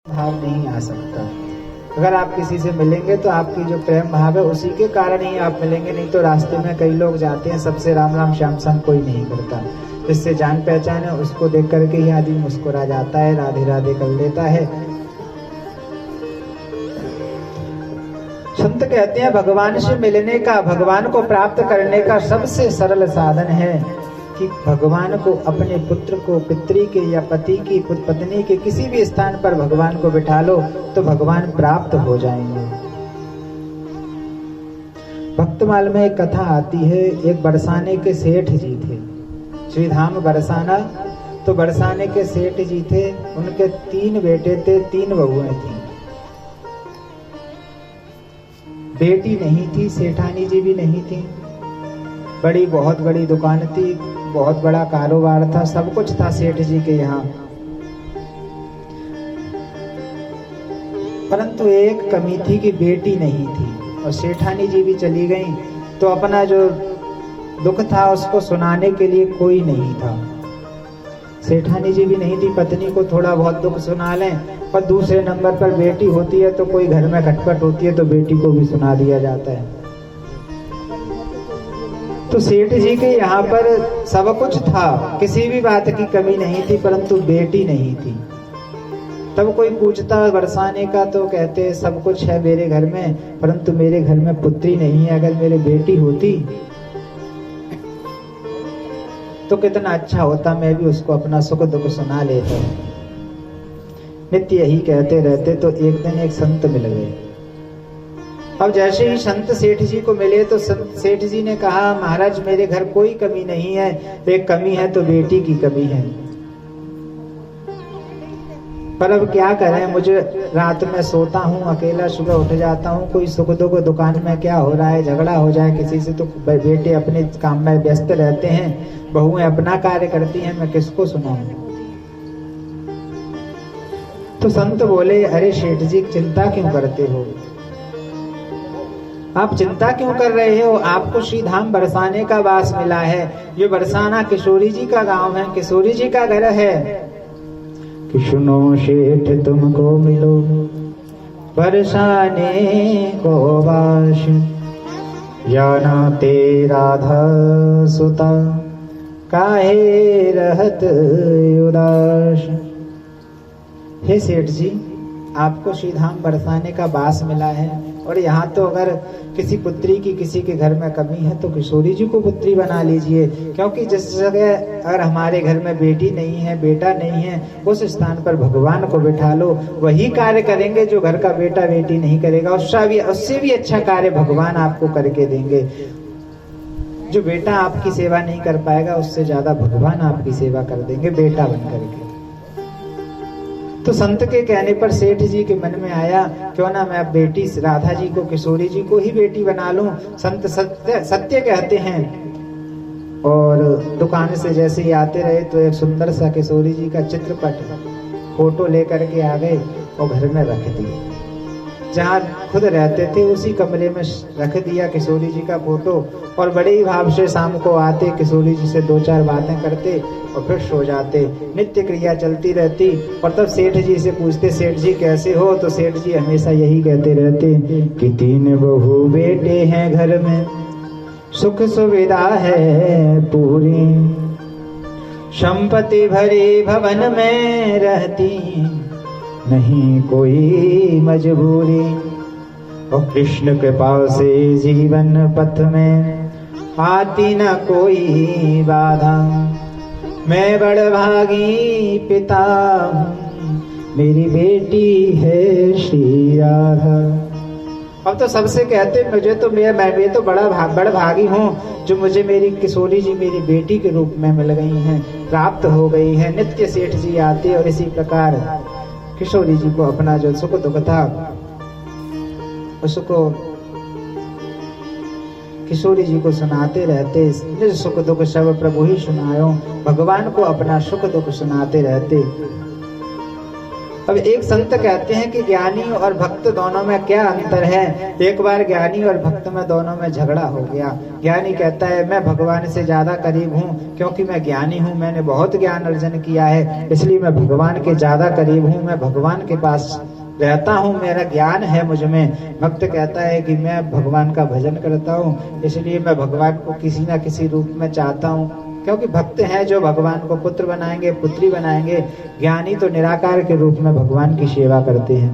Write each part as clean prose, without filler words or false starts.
भाव नहीं आ सकता। अगर आप किसी से मिलेंगे तो आपकी जो प्रेम भाव है उसी के कारण ही आप मिलेंगे, नहीं तो रास्ते में कई लोग जाते हैं सबसे राम राम श्याम श्याम कोई नहीं करता। जिससे जान पहचान है उसको देख करके ही आदमी मुस्कुरा जाता है, राधे राधे कर लेता है। संत कहते हैं भगवान से मिलने का, भगवान को प्राप्त करने का सबसे सरल साधन है कि भगवान को अपने पुत्र को पितरी के या पति की पत्नी के किसी भी स्थान पर भगवान को बिठा लो तो भगवान प्राप्त हो जाएंगे। भक्तमाल में एक कथा आती है, एक बरसाने के सेठ जी थे, श्रीधाम बरसाना। तो बरसाने के सेठ जी थे, उनके 3 बेटे थे, 3 बहुएं थी। बेटी नहीं थी, सेठानी जी भी नहीं थी। बहुत बड़ी दुकान थी, बहुत बड़ा कारोबार था, सब कुछ था सेठ जी के यहाँ। परंतु एक कमी थी कि बेटी नहीं थी, और सेठानी जी भी चली गई तो अपना जो दुख था उसको सुनाने के लिए कोई नहीं था। सेठानी जी भी नहीं थी, पत्नी को थोड़ा बहुत दुख सुना लें, और दूसरे नंबर पर बेटी होती है तो कोई घर में खटपट होती है तो बेटी को भी सुना दिया जाता है। तो सेठ जी के यहाँ पर सब कुछ था, किसी भी बात की कमी नहीं थी, परंतु बेटी नहीं थी। तब कोई पूछता बरसाने का तो कहते सब कुछ है मेरे घर में, परंतु मेरे घर में पुत्री नहीं है। अगर मेरी बेटी होती तो कितना अच्छा होता, मैं भी उसको अपना सुख दुख सुना लेता। नित्य यही कहते रहते। तो एक दिन एक संत मिल गए। अब जैसे ही संत सेठ जी को मिले तो सेठ जी ने कहा महाराज मेरे घर कोई कमी नहीं है, एक कमी है तो बेटी की कमी है। पर अब क्या करें, मुझे रात में सोता हूँ अकेला, सुबह उठ जाता हूँ, कोई सुख दुख दुकान में क्या हो रहा है, झगड़ा हो जाए किसी से तो बेटे अपने काम में व्यस्त रहते हैं, बहुएं अपना कार्य करती हैं, मैं किसको सुनाऊं। तो संत बोले अरे सेठ जी चिंता क्यों करते हो, आप चिंता क्यों कर रहे हो, आपको श्रीधाम बरसाने का वास मिला है। ये बरसाना किशोरी जी का गांव है, किशोरी जी का घर है। कि सुनो सेठ तुमको मिलो बरसाने को वास, जाना तेरा राधा सुता काहे रहत उदास। हे सेठ जी आपको श्रीधाम बरसाने का वास मिला है, और यहाँ तो अगर किसी पुत्री की किसी के घर में कमी है तो किशोरी जी को पुत्री बना लीजिए, क्योंकि जिस जगह अगर हमारे घर में बेटी नहीं है, बेटा नहीं है, उस स्थान पर भगवान को बिठा लो, वही कार्य करेंगे जो घर का बेटा बेटी नहीं करेगा। उससे भी अच्छा कार्य भगवान आपको करके देंगे। जो बेटा आपकी सेवा नहीं कर पाएगा उससे ज्यादा भगवान आपकी सेवा कर देंगे बेटा बन करके। तो संत के कहने पर सेठ जी के मन में आया क्यों ना मैं अब बेटी राधा जी को, किशोरी जी को ही बेटी बना लूं। संत सत्य कहते हैं। और दुकान से जैसे ही आते रहे तो एक सुंदर सा किशोरी जी का चित्रपट फोटो लेकर के आ गए और घर में रख दिए। जहाँ खुद रहते थे उसी कमरे में रख दिया किशोरी जी का फोटो, और बड़े ही भाव से शाम को आते किशोरी जी से 2-4 बातें करते और फिर सो जाते। नित्य क्रिया चलती रहती। और तब सेठ जी से पूछते सेठ जी कैसे हो, तो सेठ जी हमेशा यही कहते रहते कि 3 बहू बेटे हैं घर में, सुख सुविधा है पूरी, संपत्ति भरे भवन में रहती, नहीं कोई मजबूरी, और कृष्ण कृपा से जीवन पथ में आती न कोई बाधा, मैं बड़ भागी पिता हूँ, मेरी बेटी है श्री राधा। अब तो सबसे कहते मुझे तो मैं तो बड़ भागी हूँ जो मुझे मेरी किशोरी जी मेरी बेटी के रूप में मिल गई हैं, प्राप्त हो गई है। नित्य सेठ जी आते और इसी प्रकार किशोरी जी को अपना जो सुख दुख था उसको किशोरी जी को सुनाते रहते। निज सुख दुख सब प्रभु ही सुनायो, भगवान को अपना सुख दुख सुनाते रहते। अब एक संत कहते हैं कि ज्ञानी और भक्त दोनों में क्या अंतर है। एक बार ज्ञानी और भक्त में दोनों में झगड़ा हो गया। ज्ञानी कहता है मैं भगवान से ज्यादा करीब हूँ क्योंकि मैं ज्ञानी हूँ, मैंने बहुत ज्ञान अर्जन किया है, इसलिए मैं भगवान के ज्यादा करीब हूँ, मैं भगवान के पास रहता हूँ, मेरा ज्ञान है मुझ में। भक्त कहता है कि मैं भगवान का भजन करता हूँ, इसलिए मैं भगवान को किसी न किसी रूप में चाहता हूँ, क्योंकि भक्त हैं जो भगवान को पुत्र बनाएंगे, पुत्री बनाएंगे। ज्ञानी तो निराकार के रूप में भगवान की सेवा करते हैं।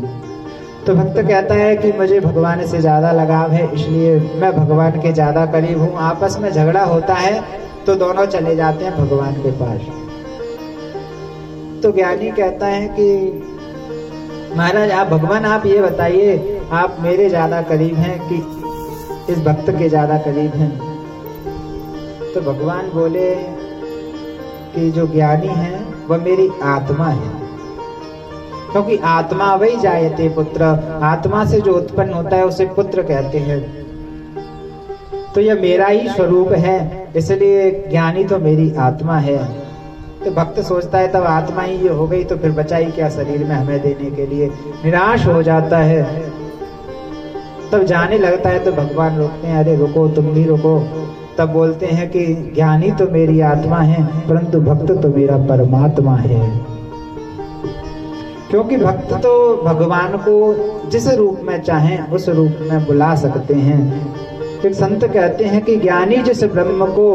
तो भक्त कहता है कि मुझे भगवान से ज्यादा लगाव है, इसलिए मैं भगवान के ज्यादा करीब हूँ। आपस में झगड़ा होता है तो दोनों चले जाते हैं भगवान के पास। तो ज्ञानी कहता है कि महाराज आप भगवान, आप ये बताइए, आप मेरे ज्यादा करीब हैं कि इस भक्त के ज्यादा करीब हैं? तो भगवान बोले कि जो ज्ञानी है वह मेरी आत्मा है, क्योंकि आत्मा वही जायते पुत्र, आत्मा से जो उत्पन्न होता है उसे पुत्र कहते हैं। तो यह मेरा ही स्वरूप है, इसलिए ज्ञानी तो मेरी आत्मा है। तो भक्त सोचता है तब आत्मा ही ये हो गई तो फिर बचाई क्या शरीर में हमें देने के लिए, निराश हो जाता है। तब जाने लगता है तो भगवान रोकते हैं, अरे रुको, तुम भी रुको। तब बोलते हैं कि ज्ञानी तो मेरी आत्मा है परंतु भक्त तो मेरा परमात्मा है, क्योंकि भक्त तो भगवान को जिस रूप में चाहें उस रूप में बुला सकते हैं। एक संत कहते हैं कि ज्ञानी जिस ब्रह्म को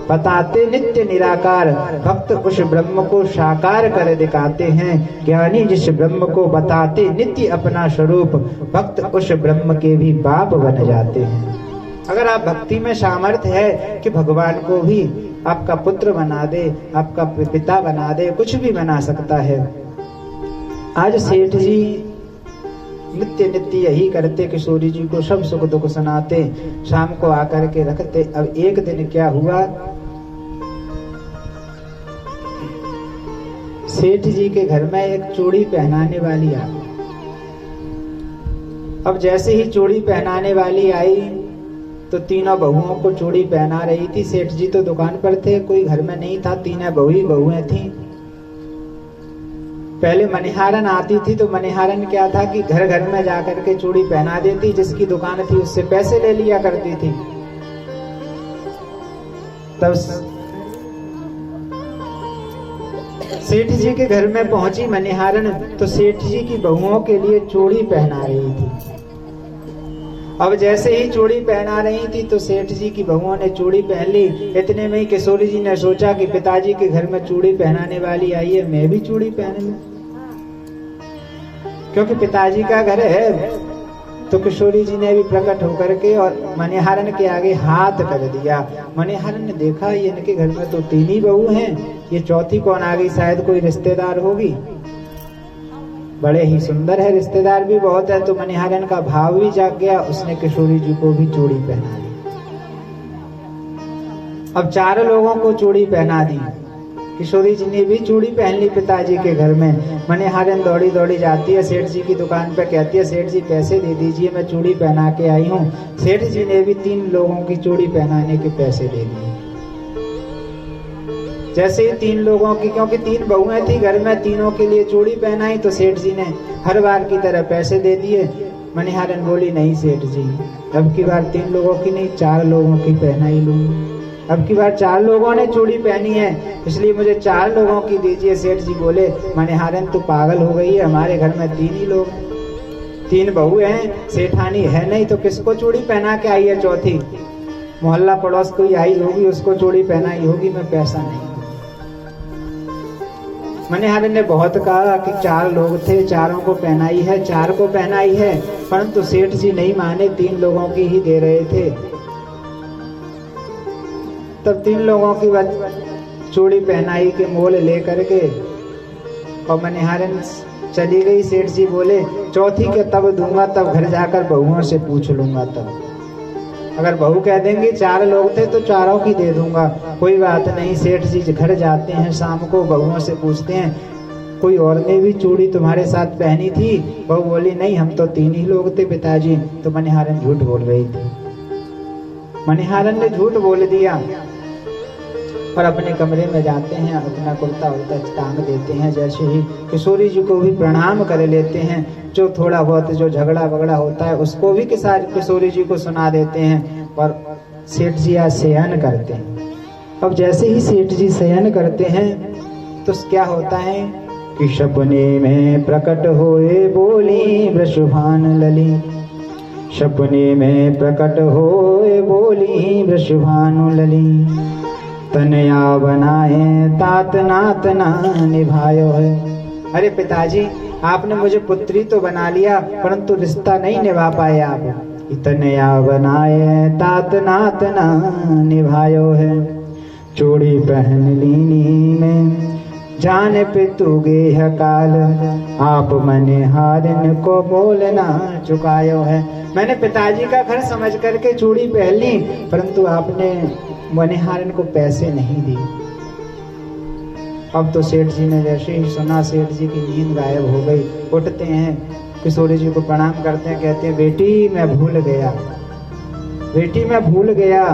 बताते नित्य निराकार, भक्त उस ब्रह्म को साकार कर दिखाते हैं। ज्ञानी जिस ब्रह्म को बताते नित्य अपना स्वरूप, भक्त उस ब्रह्म के भी बाप बन जाते हैं। अगर आप भक्ति में सामर्थ्य है कि भगवान को भी आपका पुत्र बना दे, आपका पिता बना दे, कुछ भी बना सकता है। आज सेठ जी नित्य नित्य यही करते, किशोरी जी को सब सुख दुख सुनाते, शाम को आकर के रखते। अब एक दिन क्या हुआ, सेठ जी के घर में एक चूड़ी पहनाने वाली आई। अब जैसे ही चूड़ी पहनाने वाली आई तो तीनों बहुओं को चूड़ी पहना रही थी। सेठ जी तो दुकान पर थे, कोई घर में नहीं था, तीनों बहुएं थी। पहले मनिहारन आती थी तो मनिहारन क्या था कि घर घर में जाकर के चूड़ी पहना देती, जिसकी दुकान थी उससे पैसे ले लिया करती थी। तब सेठ जी के घर में पहुंची मनिहारन तो सेठ जी की बहुओं के लिए चूड़ी पहना रही थी। अब जैसे ही चूड़ी पहना रही थी तो सेठ जी की बहुओं ने चूड़ी पहन ली। इतने में ही किशोरी जी ने सोचा कि पिताजी के घर में चूड़ी पहनाने वाली आई है, मैं भी चूड़ी पहन लूं, क्योंकि पिताजी का घर है। तो किशोरी जी ने भी प्रकट होकर के और मनिहारन के आगे हाथ कर दिया। मनिहारन ने देखा ये इनके घर में तो तीन ही बहू हैं, ये चौथी कौन आ गई, शायद कोई रिश्तेदार होगी। बड़े ही सुंदर है, रिश्तेदार भी बहुत है। तो मनिहारन का भाव भी जाग गया, उसने किशोरी जी को भी चूड़ी पहना दी। अब चारों लोगों को चूड़ी पहना दी। किशोरी जी ने भी चूड़ी पहन ली पिताजी के घर में। मनिहारन दौड़ी दौड़ी जाती है सेठ जी की दुकान पर, कहती है सेठ जी पैसे दे दीजिए, मैं चूड़ी पहना के आई हूँ। सेठ जी ने भी 3 लोगों की चूड़ी पहनाने के पैसे दे दिए। जैसे ही 3 लोगों की, क्योंकि 3 बहुएं थी घर में, तीनों के लिए चूड़ी पहनाई तो सेठ जी ने हर बार की तरह पैसे दे दिए। मनिहारन बोली नहीं सेठ जी, अब की बार 3 लोगों की नहीं 4 लोगों की पहनाई लूंगी। अब की बार 4 लोगों ने चूड़ी पहनी है, इसलिए मुझे 4 लोगों की दीजिए। सेठ जी बोले मनिहारन तू पागल हो गई है, हमारे घर में 3 ही लोग, 3 बहू हैं, सेठानी है नहीं तो किसको चूड़ी पहना के आई है चौथी? मोहल्ला पड़ोस कोई आई होगी उसको चूड़ी पहनाई होगी, मैं पैसा नहीं। मनिहारन ने बहुत कहा कि 4 लोग थे, चारों को पहनाई है, 4 को पहनाई है, परंतु सेठ जी नहीं माने, 3 लोगों की ही दे रहे थे। तब 3 लोगों की चूड़ी पहनाई के मोल लेकर के और मनिहारन चली गई। सेठ जी बोले चौथी के तब दूंगा, तब घर जाकर बहुओं से पूछ लूंगा। तब अगर बहू कह देंगे 4 लोग थे तो चारों की दे दूंगा, कोई बात नहीं। सेठ जी घर जाते हैं, शाम को बहुओं से पूछते हैं कोई और ने भी चूड़ी तुम्हारे साथ पहनी थी? बहू बोली नहीं, हम तो 3 ही लोग थे पिताजी। तो मनिहारन झूठ बोल रही थी। मनिहारन ने झूठ बोल दिया। और अपने कमरे में जाते हैं, अपना कुर्ता उर्ता टांग देते हैं। जैसे ही किशोरी जी को भी प्रणाम कर लेते हैं, जो थोड़ा बहुत जो झगड़ा वगड़ा होता है उसको भी किशोरी जी को सुना देते हैं और सेठ जी आज शयन करते हैं। अब जैसे ही सेठ जी शयन करते हैं तो क्या होता है कि सपने में प्रकट होए बोली वृषभान लली, सपने में प्रकट होए बोली वृषभानु लली, तनया बनाए तात नात ना निभायो है। अरे पिताजी, आपने मुझे पुत्री तो बना लिया परंतु रिश्ता नहीं निभा पाए आप। तनया बनाए तात नात ना निभायो है, चूड़ी पहन लीनी में जान पे तू गेह काल, आप मने हारिन को बोलना चुकायो है। मैंने पिताजी का घर समझ करके चूड़ी पहन ली परंतु आपने मनिहारन को पैसे नहीं दिए। अब तो सेठ जी ने जैसे ही सुना, सेठ जी की नींद गायब हो गई। उठते हैं, किशोरी जी को प्रणाम करते हैं, कहते हैं बेटी मैं भूल गया, बेटी मैं भूल गया।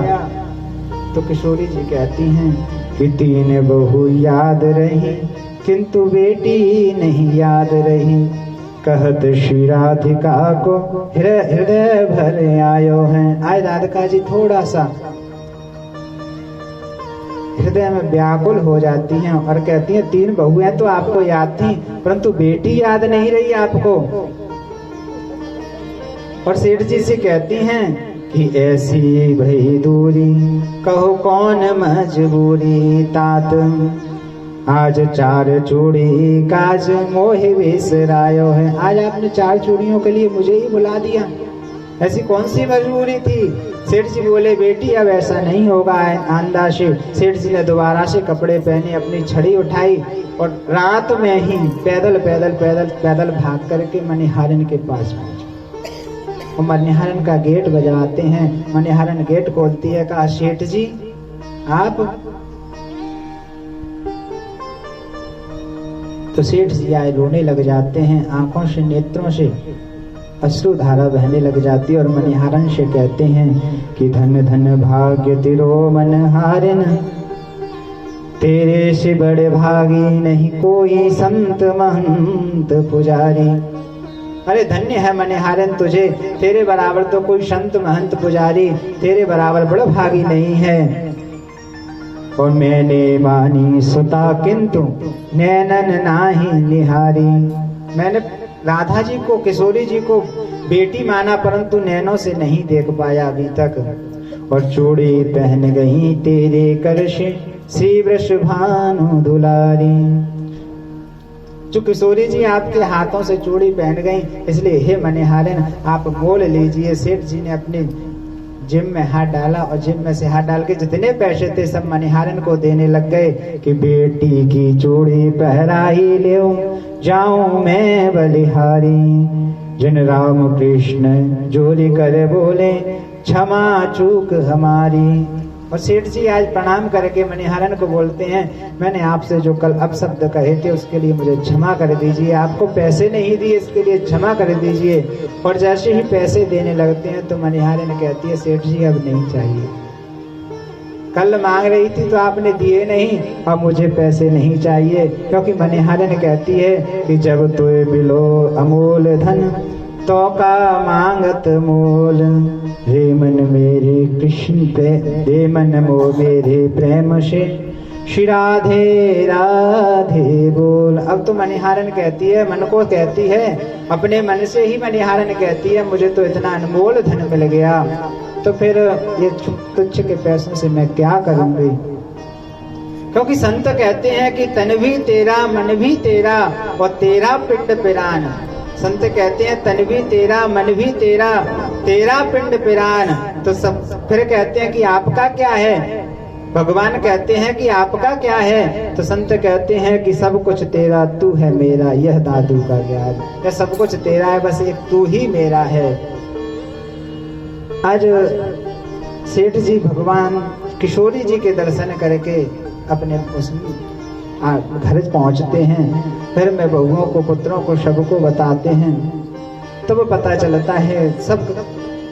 तो किशोरी जी कहती हैं कि 3 बहू याद रही किंतु बेटी नहीं याद रही, कहत श्री राधिका को हृदय भर आयो है। आए राधिका जी थोड़ा सा हृदय में व्याकुल हो जाती हैं और कहती हैं 3 बहुएं तो आपको याद थी परंतु बेटी याद नहीं रही आपको। और सेठ जी से कहती हैं कि ऐसी भई दूरी कहो कौन मजबूरी तात, आज 4 चूड़ी काज मोहि बिसरायो है। आज आपने 4 चूड़ियों के लिए मुझे ही बुला दिया, ऐसी कौन सी मजबूरी थी। सेठ जी बोले बेटी अब ऐसा नहीं होगा आंदा से। सेठ जी ने दोबारा से कपड़े पहने, अपनी छड़ी उठाई और रात में ही पैदल पैदल पैदल पैदल भाग करके मनिहारन के पास पहुंचे। और मनिहारन का गेट बजाते हैं, मनिहारन गेट खोलती है, कहा सेठ जी आप। तो सेठ जी आए, रोने लग जाते हैं, आंखों से नेत्रों से अश्रु धारा बहने लग जाती है और मनिहारन से कहते हैं कि धन धन भाग्य तिरो मनहारन, तेरे से बड़े भागी नहीं कोई संत महंत पुजारी। अरे धन्य है मनिहारन तुझे, तेरे बराबर तो कोई संत महंत पुजारी तेरे बराबर बड़ा भागी नहीं है। और मैंने मानी सुता किंतु नैनन नाही निहारी, मैंने राधा जी को किशोरी जी को बेटी माना परंतु नैनों से नहीं देख पाया अभी तक। और चूड़ी पहन गई तेरे कर से श्री वृषभानु दुलारी, जो किशोरी जी आपके हाथों से चूड़ी पहन गई इसलिए हे मनिहारन आप मोल लीजिए। सेठ जी ने अपने जिम में हाथ डाला और जिम में से हाथ डाल के जितने पैसे थे सब मनिहारन को देने लग गए कि बेटी की चूड़ी पहराई ले जाऊं मैं बलिहारी। जिन राम कृष्ण जोरी कर बोले क्षमा चूक हमारी। और सेठ जी आज प्रणाम करके मनिहारन को बोलते हैं मैंने आपसे जो कल अपशब्द कहे थे उसके लिए मुझे क्षमा कर दीजिए, आपको पैसे नहीं दिए इसके लिए क्षमा कर दीजिए। और जैसे ही पैसे देने लगते हैं तो मनिहारन कहती है सेठ जी अब नहीं चाहिए, कल मांग रही थी तो आपने दिए नहीं, अब मुझे पैसे नहीं चाहिए। क्योंकि मनिहारन कहती है कि जब तुए मिलो अमोल धन तो का मांगत मोल, रे मन मेरे कृष्ण पे रे मन मो मेरे प्रेम से श्री राधे राधे बोल। अब तो मनिहारन कहती है, मन को कहती है, अपने मन से ही मनिहारन कहती है मुझे तो इतना अनमोल धन मिल गया तो फिर ये तुच्छ के पैसों से मैं क्या करूंगी। क्योंकि संत कहते हैं कि तन भी तेरा मन भी तेरा और तेरा पिंड पिरान। संत कहते हैं तन भी तेरा मन भी तेरा तेरा पिंड पिरान। तो सब फिर कहते हैं कि आपका क्या है, भगवान कहते हैं कि आपका क्या है। तो संत कहते हैं कि सब कुछ तेरा तू है मेरा यह दादू का ज्ञान, यह सब कुछ तेरा है बस एक तू ही मेरा है। आज सेठ जी भगवान किशोरी जी के दर्शन करके अपने उस घर पहुंचते हैं, फिर में बहुओं को पुत्रों को सबको बताते हैं। तब पता चलता है सब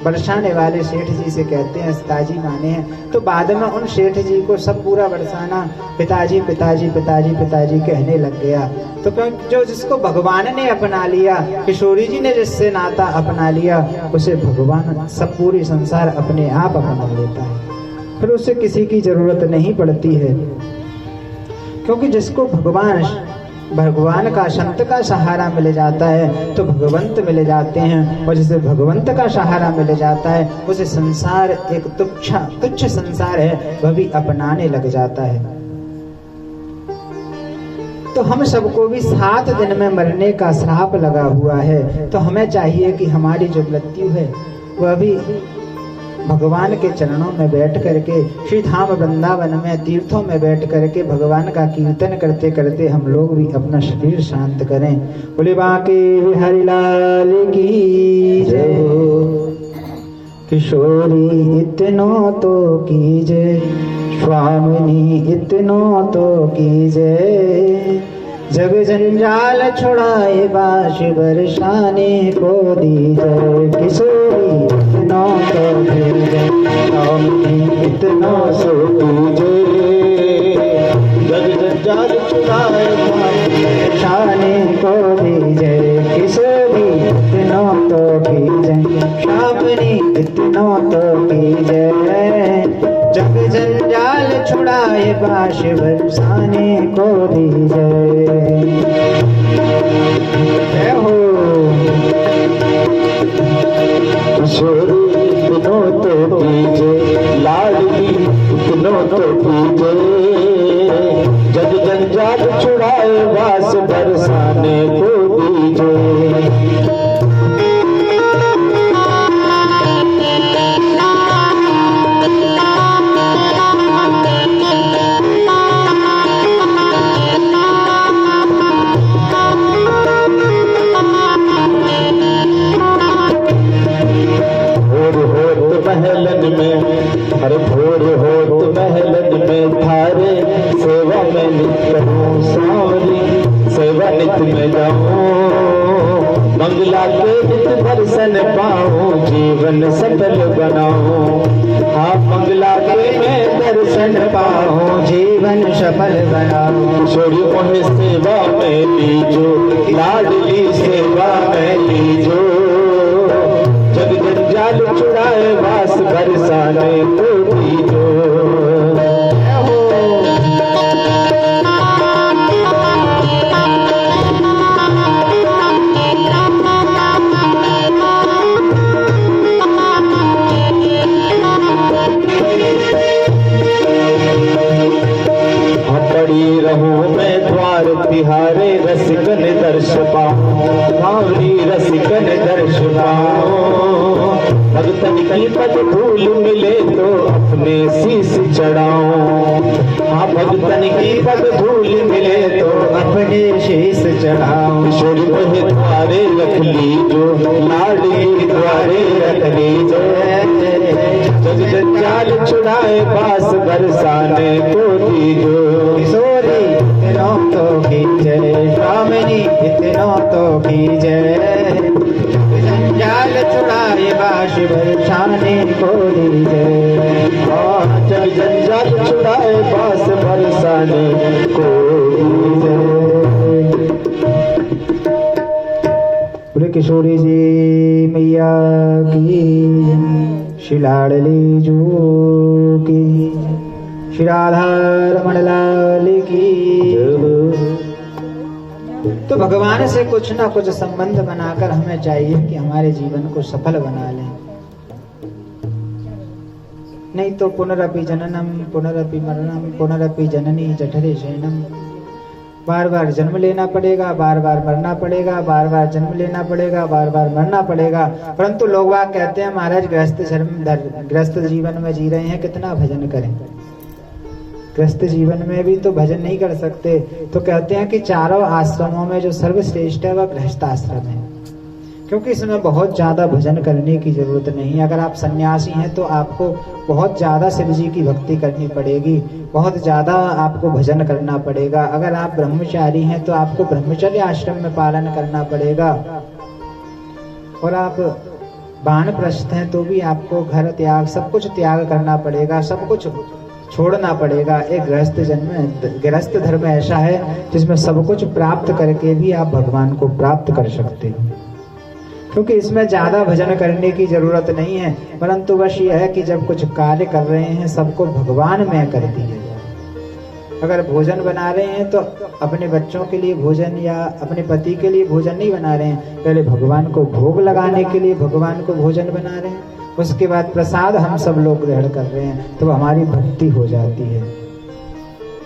बरसाने वाले सेठ जी से कहते हैं पिताजी माने हैं। तो बाद में उन सेठ जी को सब पूरा बरसाना पिताजी पिताजी पिताजी पिताजी कहने लग गया। तो क्योंकि जो जिसको भगवान ने अपना लिया, किशोरी जी ने जिससे नाता अपना लिया, उसे भगवान सब पूरी संसार अपने आप अपना लेता है, फिर उसे किसी की जरूरत नहीं पड़ती है। क्योंकि जिसको भगवान का संत का सहारा मिल जाता है तो भगवंत मिल जाते हैं, और जिसे भगवंत का सहारा मिल जाता है उसे संसार एक तुच्छ संसार है वह भी अपनाने लग जाता है। तो हम सबको भी 7 दिन में मरने का श्राप लगा हुआ है, तो हमें चाहिए कि हमारी जो मृत्यु है वह भी भगवान के चरणों में बैठ करके, श्री धाम वृंदावन में तीर्थों में बैठ करके भगवान का कीर्तन करते करते हम लोग भी अपना शरीर शांत करें। बोले बांके बिहारी लाल की जय। किशोरी इतनो तो कीजय, स्वामिनी इतनो तो कीजय। जग जंजाल छुड़ाए बाश बरसाने को दीजय। किशोरी इतनो तो कीजय, स्वामिनी इतनो सो कीजय। जग जंजाल छुड़ाए बाश बरसाने को दीजय। किशोरी इतनो तो कीजय, स्वामिनी इतनो तो कीजय। जग जंजाल छुड़ाए बाश बरसाने को दीजय। जय हो। किशोरी इतनो तो कीजय, लाडली इतनो तो कीजय। जग जंजाल छुड़ाए बाश बरसाने को दीजय। अरे भोर होत महलन में थारे सेवा में नित करूं सांवरी, सेवा नित में जाऊं। मंगला के नित दर्शन पाऊं, जीवन सफल बनाऊं। हाँ मंगला के मैं दर्शन पाऊं, जीवन सफल बनाऊं। छोड़ी मोहे सेवा में लीजो, लाडली सेवा में लीजो। जग जंजाल छुड़ाए बास बरसाने को दीजो। पड़ी रहूं मैं द्वार तिहारे, रसिकन दर्श पाऊं, भावनी रसिकन दर्श पाऊं। भगतन की पद धूल मिले तो अपने शीश चढ़ाऊं। हाँ भगतन की पद धूल मिले तो अपने शीश चढ़ाऊं। छोड़ी मोहे द्वारे रख लीजो, लाडली द्वारे रख लीजो। जग जंजाल छुड़ाए बास बरसाने को दीजो। किशोरी इतनो तो कीजय, स्वामिनी इतनो तो कीजय। जंजाल छुड़ाए बाश बरसाने को दीजय। जग जंजाल छुड़ाए बास बरसाने को दीजय। बोले किशोरी जी मैया की, श्री लाडली जू की, श्री राधा रमण लाल की। तो भगवान से कुछ ना कुछ संबंध बनाकर हमें चाहिए कि हमारे जीवन को सफल बना लें, नहीं तो पुनरपि जननम पुनरपि मरणम पुनरपि जननी जठरे शयनम। बार बार जन्म लेना पड़ेगा, बार बार मरना पड़ेगा, बार बार जन्म लेना पड़ेगा, बार बार मरना पड़ेगा। परंतु लोग बाग कहते हैं महाराज गृहस्थ जीवन में जी रहे हैं, कितना भजन करें। गृहस्थ जीवन में भी तो भजन नहीं कर सकते, तो कहते हैं कि चारों आश्रमों में जो सर्वश्रेष्ठ है वह गृहस्थ आश्रम है, क्योंकि इसमें बहुत ज्यादा भजन करने की जरूरत नहीं। अगर आप सन्यासी हैं तो आपको बहुत ज्यादा शिव जी की भक्ति करनी पड़ेगी, बहुत ज्यादा आपको भजन करना पड़ेगा। अगर आप ब्रह्मचारी हैं तो आपको ब्रह्मचर्य आश्रम में पालन करना पड़ेगा, और आप वानप्रस्थ हैं तो भी आपको घर त्याग, सब कुछ त्याग करना पड़ेगा, सब कुछ छोड़ना पड़ेगा। एक गृहस्थ धर्म ऐसा है जिसमें सब कुछ प्राप्त करके भी आप भगवान को प्राप्त कर सकते हो, क्योंकि इसमें ज्यादा भजन करने की जरूरत नहीं है, परंतु बस यह है कि जब कुछ कार्य कर रहे हैं सबको भगवान में कर दिया जाए। अगर भोजन बना रहे हैं तो अपने बच्चों के लिए भोजन या अपने पति के लिए भोजन नहीं बना रहे हैं, पहले भगवान को भोग लगाने के लिए भगवान को भोजन बना रहे हैं, उसके बाद प्रसाद हम सब लोग ग्रहण कर रहे हैं, तो हमारी भक्ति हो जाती है।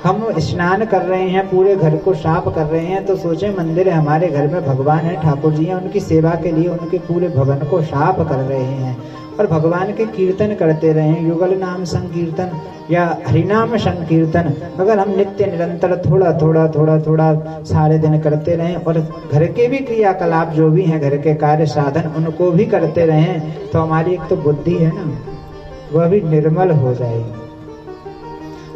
हम स्नान कर रहे हैं, पूरे घर को साफ कर रहे हैं, तो सोचे मंदिर है, हमारे घर में भगवान है, ठाकुर जी हैं, उनकी सेवा के लिए उनके पूरे भवन को साफ कर रहे हैं और भगवान के कीर्तन करते रहें, युगल नाम संकीर्तन या हरिनाम संकीर्तन अगर हम नित्य निरंतर थोड़ा सारे दिन करते रहें और घर के भी क्रियाकलाप जो भी हैं, घर के कार्य साधन उनको भी करते रहें, तो हमारी एक तो बुद्धि है ना, वह भी निर्मल हो जाएगी।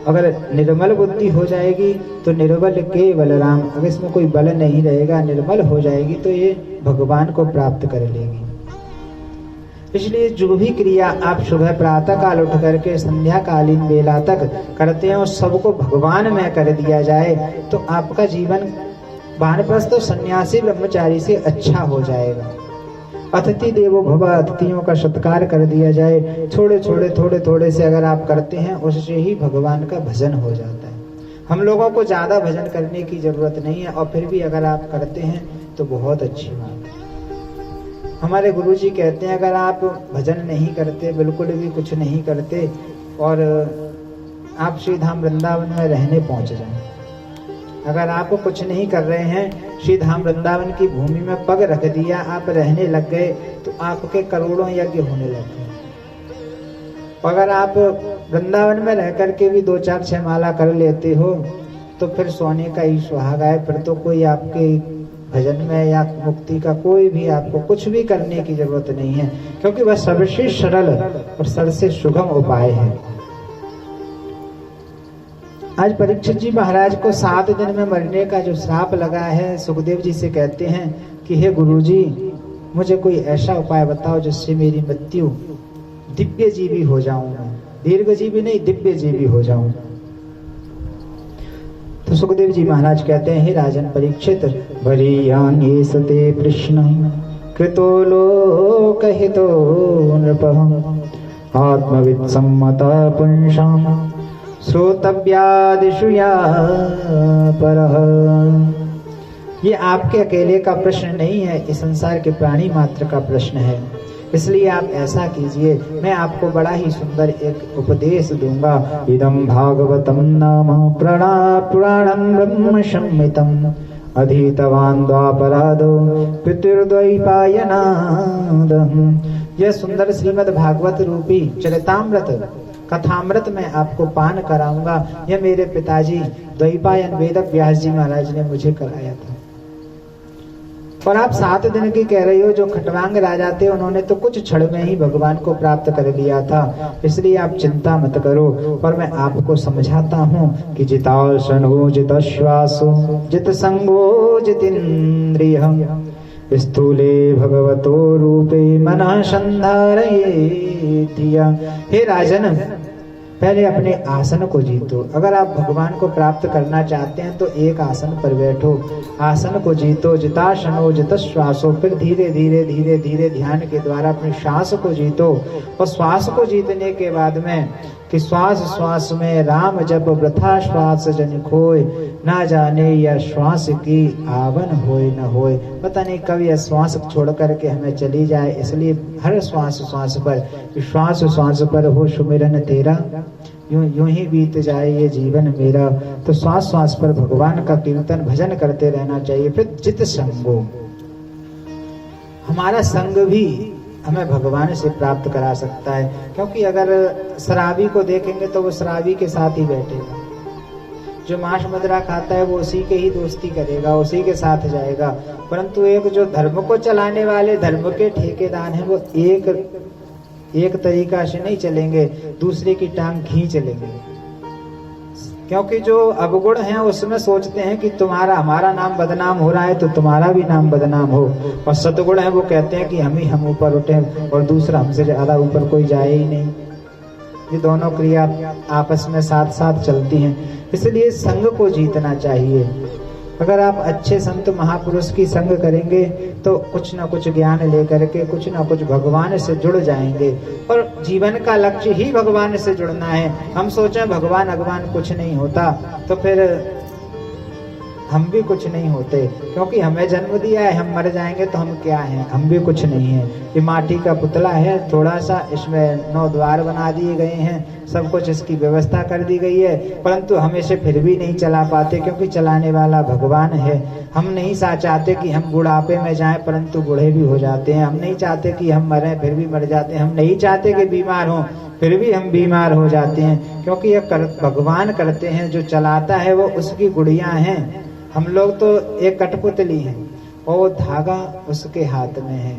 अगर निर्मल बुद्धि हो जाएगी तो निर्बल के बलराम, अगर इसमें कोई बल नहीं रहेगा, निर्मल हो जाएगी तो ये भगवान को प्राप्त कर लेगी। इसलिए जो भी क्रिया आप सुबह प्रातः काल उठ करके संध्या कालीन बेला तक करते हैं उस सबको भगवान में कर दिया जाए तो आपका जीवन वानप्रस्थ सन्यासी ब्रह्मचारी से अच्छा हो जाएगा। अतिथि देवो भव, अतिथियों का सत्कार कर दिया जाए, थोड़े से अगर आप करते हैं उससे ही भगवान का भजन हो जाता है। हम लोगों को ज्यादा भजन करने की जरूरत नहीं है और फिर भी अगर आप करते हैं तो बहुत अच्छी बात है। हमारे गुरुजी कहते हैं अगर आप भजन नहीं करते, बिल्कुल भी कुछ नहीं करते और आप श्री धाम वृंदावन में रहने पहुंच जाएं, अगर आप कुछ नहीं कर रहे हैं, श्री धाम वृंदावन की भूमि में पग रख दिया, आप रहने लग गए तो आपके करोड़ों यज्ञ होने लग गए। अगर आप वृंदावन में रह करके भी 2-4-6 माला कर लेते हो तो फिर सोने का ही सुहागा है, फिर तो कोई आपके भजन में या मुक्ति का कोई भी आपको कुछ भी करने की जरूरत नहीं है, क्योंकि वह सबसे सरल और सबसे सुगम उपाय है। आज परीक्षित जी महाराज को 7 दिन में मरने का जो श्राप लगा है, सुखदेव जी से कहते हैं कि हे गुरुजी, मुझे कोई ऐसा उपाय बताओ जिससे मेरी मृत्यु दिव्य जीवी हो जाऊं, दीर्घ जीवी नहीं दिव्य जीवी हो जाऊं। तो सुखदेव जी महाराज कहते हैं, हे राजन परीक्षित, बरीयान्ये सते प्रश्न कृतो लोकहितो नृपः आत्मवित् सम्मता पुंसाम् श्रोतव्यादिषु या परः। ये आपके अकेले का प्रश्न नहीं है, इस संसार के प्राणी मात्र का प्रश्न है। इसलिए आप ऐसा कीजिए, मैं आपको बड़ा ही सुंदर एक उपदेश दूंगा। इदं भागवतम नाम पुराणं ब्रह्म संहितं अधीतवान् द्वापरादो पितृद्वैपायनादम्। यह सुंदर श्रीमद् भागवत रूपी चरितामृत कथामृत में आपको पान कराऊंगा। यह मेरे पिताजी द्वैपायन वेद व्यास जी महाराज ने मुझे कराया था। और आप 7 दिन की कह रही हो, जो खटवांग राजा थे उन्होंने तो कुछ क्षण में ही भगवान को प्राप्त कर लिया था, इसलिए आप चिंता मत करो। पर मैं आपको समझाता हूँ कि जितासनो जितश्वासो जित संगो जितेन्द्रियः स्थूले भगवतो रूपे मनः संधारयेत्। हे राजन, पहले अपने आसन को जीतो। अगर आप भगवान को प्राप्त करना चाहते हैं तो एक आसन पर बैठो, आसन को जीतो। जितासनो जितश्वासो, फिर धीरे धीरे ध्यान के द्वारा अपनी श्वास को जीतो। और श्वास को जीतने के बाद में कि श्वास श्वास में राम जप वृथा श्वास जन खोय, ना जाने यह श्वास की आवन होय न होय। पता नहीं कब यह श्वास छोड़ करके हमें चली जाए, इसलिए हर श्वास श्वास पर हो सुमिरन तेरा, यूं ही बीत जाए ये जीवन मेरा। तो श्वास श्वास पर भगवान का कीर्तन भजन करते रहना चाहिए। फिर जित संगो, हमारा संग भी हमें भगवान से प्राप्त करा सकता है, क्योंकि अगर शराबी को देखेंगे तो वो शराबी के साथ ही बैठेगा, जो मांस मदिरा खाता है वो उसी के ही दोस्ती करेगा, उसी के साथ जाएगा। परंतु एक जो धर्म को चलाने वाले धर्म के ठेकेदार हैं, वो एक तरीका से नहीं चलेंगे, दूसरे की टांग खींच लेंगे। क्योंकि जो अवगुण हैं उसमें सोचते हैं कि तुम्हारा हमारा नाम बदनाम हो रहा है तो तुम्हारा भी नाम बदनाम हो, और सद्गुण है वो कहते हैं कि हम ऊपर उठे और दूसरा हमसे ज्यादा ऊपर कोई जाए ही नहीं। ये दोनों क्रिया आपस में साथ साथ चलती हैं, इसलिए संग को जीतना चाहिए। अगर आप अच्छे संत महापुरुष की संग करेंगे तो कुछ ना कुछ ज्ञान लेकर के कुछ ना कुछ भगवान से जुड़ जाएंगे, और जीवन का लक्ष्य ही भगवान से जुड़ना है। हम सोचें भगवान कुछ नहीं होता तो फिर हम भी कुछ नहीं होते, क्योंकि हमें जन्म दिया है, हम मर जाएंगे तो हम क्या हैं, हम भी कुछ नहीं है। ये माटी का पुतला है, थोड़ा सा इसमें 9 द्वार बना दिए गए हैं, सब कुछ इसकी व्यवस्था कर दी गई है, परंतु हम इसे फिर भी नहीं चला पाते, क्योंकि चलाने वाला भगवान है। हम नहीं चाहते कि हम बुढ़ापे में जाएं, परंतु बूढ़े भी हो जाते हैं। हम नहीं चाहते कि हम मरें, फिर भी मर जाते हैं। हम नहीं चाहते कि बीमार हों, फिर भी हम बीमार हो जाते हैं, क्योंकि ये भगवान करते हैं। जो चलाता है वो उसकी गुड़िया हैं। हम लोग तो एक कठपुतली हैं और वो धागा उसके हाथ में है,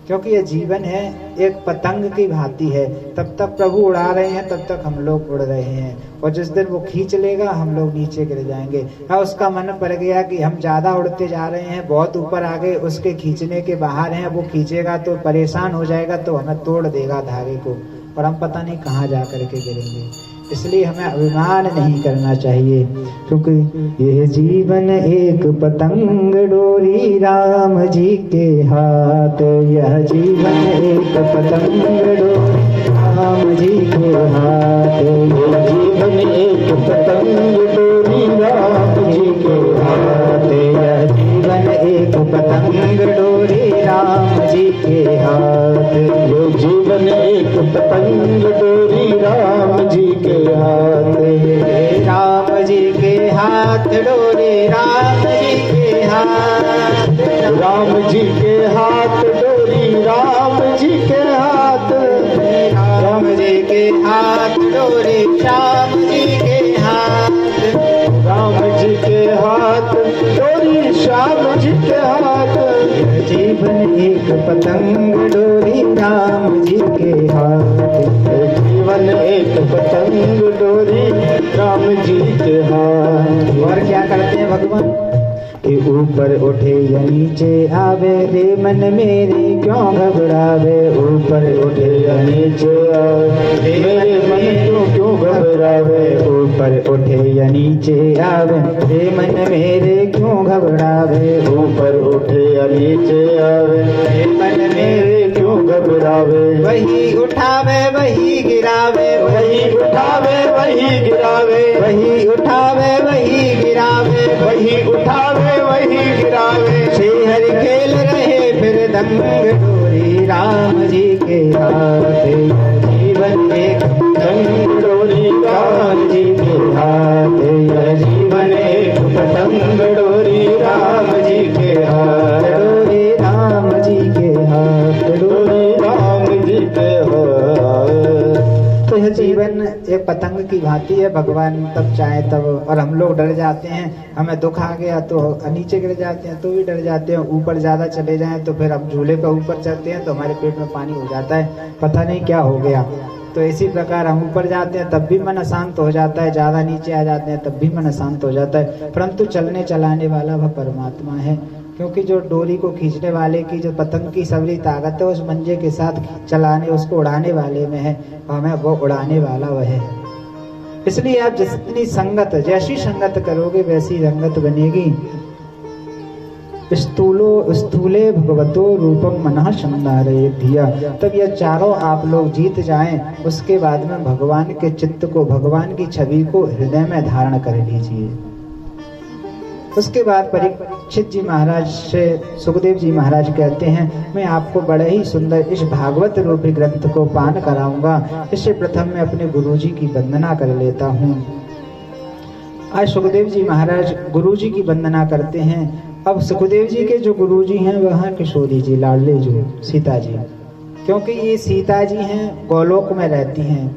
क्योंकि ये जीवन है एक पतंग की भांति है। तब तक प्रभु उड़ा रहे हैं, तब तक हम लोग उड़ रहे हैं, और जिस दिन वो खींच लेगा हम लोग नीचे गिर जाएंगे। हाँ, उसका मन पड़ गया कि हम ज्यादा उड़ते जा रहे हैं, बहुत ऊपर आ गए, उसके खींचने के बाहर हैं, वो खींचेगा तो परेशान हो जाएगा, तो हमें तोड़ देगा धागे को, और हम पता नहीं कहाँ जा करके गिरेंगे। इसलिए हमें अभिमान नहीं करना चाहिए, क्योंकि यह जीवन एक पतंग डोरी राम जी के हाथ। यह जीवन एक पतंग डोरी राम जी के हाथ। यह जीवन एक पतंग डोरी राम जी के हाथ। यह जीवन एक पतंग डोरी राम जी के हाथ। यह जीवन एक पतंग डोरी राम जी के हाथ। राम जी के हाथ डोरी राम जी के हाथ। राम जी के हाथ डोरी राम जी के हाथ। राम जी के हाथ डोरी श्याम जी के हाथ। राम जी के हाथ डोरी श्याम जी के हाथ। जीवन एक पतंग डोरी राम जी के हाथ। जीवन एक पतंग डोरी राम जी के हाथ। और क्या करते हैं भगवान कि ऊपर उठे या नीचे आवे, रे मन मेरे क्यों घबरावे। ऊपर उठे या नीचे आवे, मेरे मन क्यों घबरावे। ऊपर उठे या नीचे आवे, रे मन मेरे क्यों घबरावे। ऊपर उठे या नीचे आवे, रे मन मेरे क्यों घबरावे। वही उठावे वही गिरावे, वही उठावे वही गिरावे। वही उठावे वही गिरावे, वही उठावे वही गिरावे। श्री हरि खेल रहे फिर दंग डोरी राम जी के हाथ। जीवन एक दंग डोरी राम जी के हाथ। यह जीवन एक पतंग डोरी राम जी के हाथ। डोरी राम जी के हाथ। डोरी राम जी के हाथ। तो यह जीवन एक पतंग की भांति है, भगवान तब चाहे तब। और हम लोग डर जाते हैं, हमें दुख आ गया तो नीचे गिर जाते हैं तो भी डर जाते हैं। ऊपर ज्यादा चले जाएं तो फिर हम झूले पर ऊपर चढ़ते हैं तो हमारे पेट में पानी हो जाता है, पता नहीं क्या हो गया। तो इसी प्रकार हम ऊपर जाते हैं तब भी मन अशांत हो जाता है, ज्यादा नीचे आ जाते हैं तब भी मन अशांत हो जाता है। परंतु चलने चलाने वाला वह परमात्मा है, क्योंकि जो डोरी को खींचने वाले की जो पतंग की सबरी ताकत है उस मंजे के साथ चलाने उसको उड़ाने वाले में है, और हमें वो उड़ाने वाला वह है। इसलिए आप जितनी संगत, जैसी संगत करोगे वैसी रंगत बनेगी। स्थूले भगवतो रूपम मनः संधारयेत् धिया। तब यह चारों आप लोग जीत जाएं, उसके बाद में भगवान के चित्त को, भगवान की छवि को हृदय में धारण कर लीजिए। उसके बाद परीक्षित जी महाराज से सुखदेव जी महाराज कहते हैं, मैं आपको बड़े ही सुंदर इस भागवत रूपी ग्रंथ को पान कराऊंगा। इससे प्रथम मैं अपने गुरुजी की वंदना कर लेता हूँ। आज सुखदेव जी महाराज गुरुजी की वंदना करते हैं। अब सुखदेव जी के जो गुरुजी हैं वह हैं किशोरी जी, लाडले जी, सीता जी, क्योंकि ये सीता जी हैं गोलोक में रहती हैं।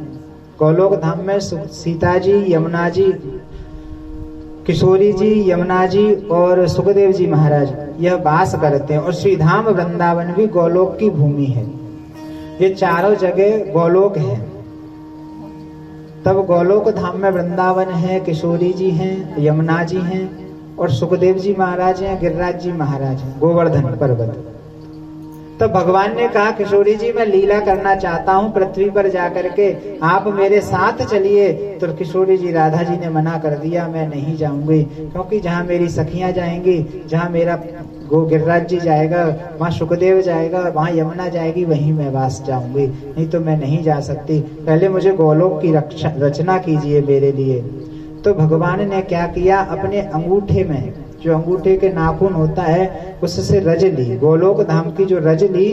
गोलोक धाम में सीता जी, यमुना जी, किशोरी जी, यमुना जी और सुखदेव जी महाराज यह वास करते हैं। और श्रीधाम वृंदावन भी गोलोक की भूमि है। ये चारों जगह गोलोक है। तब गोलोक धाम में वृंदावन है, किशोरी जी हैं, यमुना जी हैं और सुखदेव जी महाराज हैं, गिरिराज जी महाराज हैं, गोवर्धन पर्वत। तो भगवान ने कहा किशोरी जी मैं लीला करना चाहता हूँ पृथ्वी पर जाकर के, आप मेरे साथ चलिए। तो किशोरी जी राधा जी ने मना कर दिया, मैं नहीं जाऊंगी, क्योंकि जहाँ मेरी सखियां जाएंगी, जहाँ मेरा गिरिराज जी जाएगा, वहाँ सुखदेव जाएगा, वहाँ यमुना जाएगी, वहीं मैं वास जाऊंगी, नहीं तो मैं नहीं जा सकती। पहले मुझे गोलोक की रचना कीजिए मेरे लिए। तो भगवान ने क्या किया, अपने अंगूठे में जो अंगूठे के नाखून होता है उससे रज ली, गोलोक धाम की जो रज ली,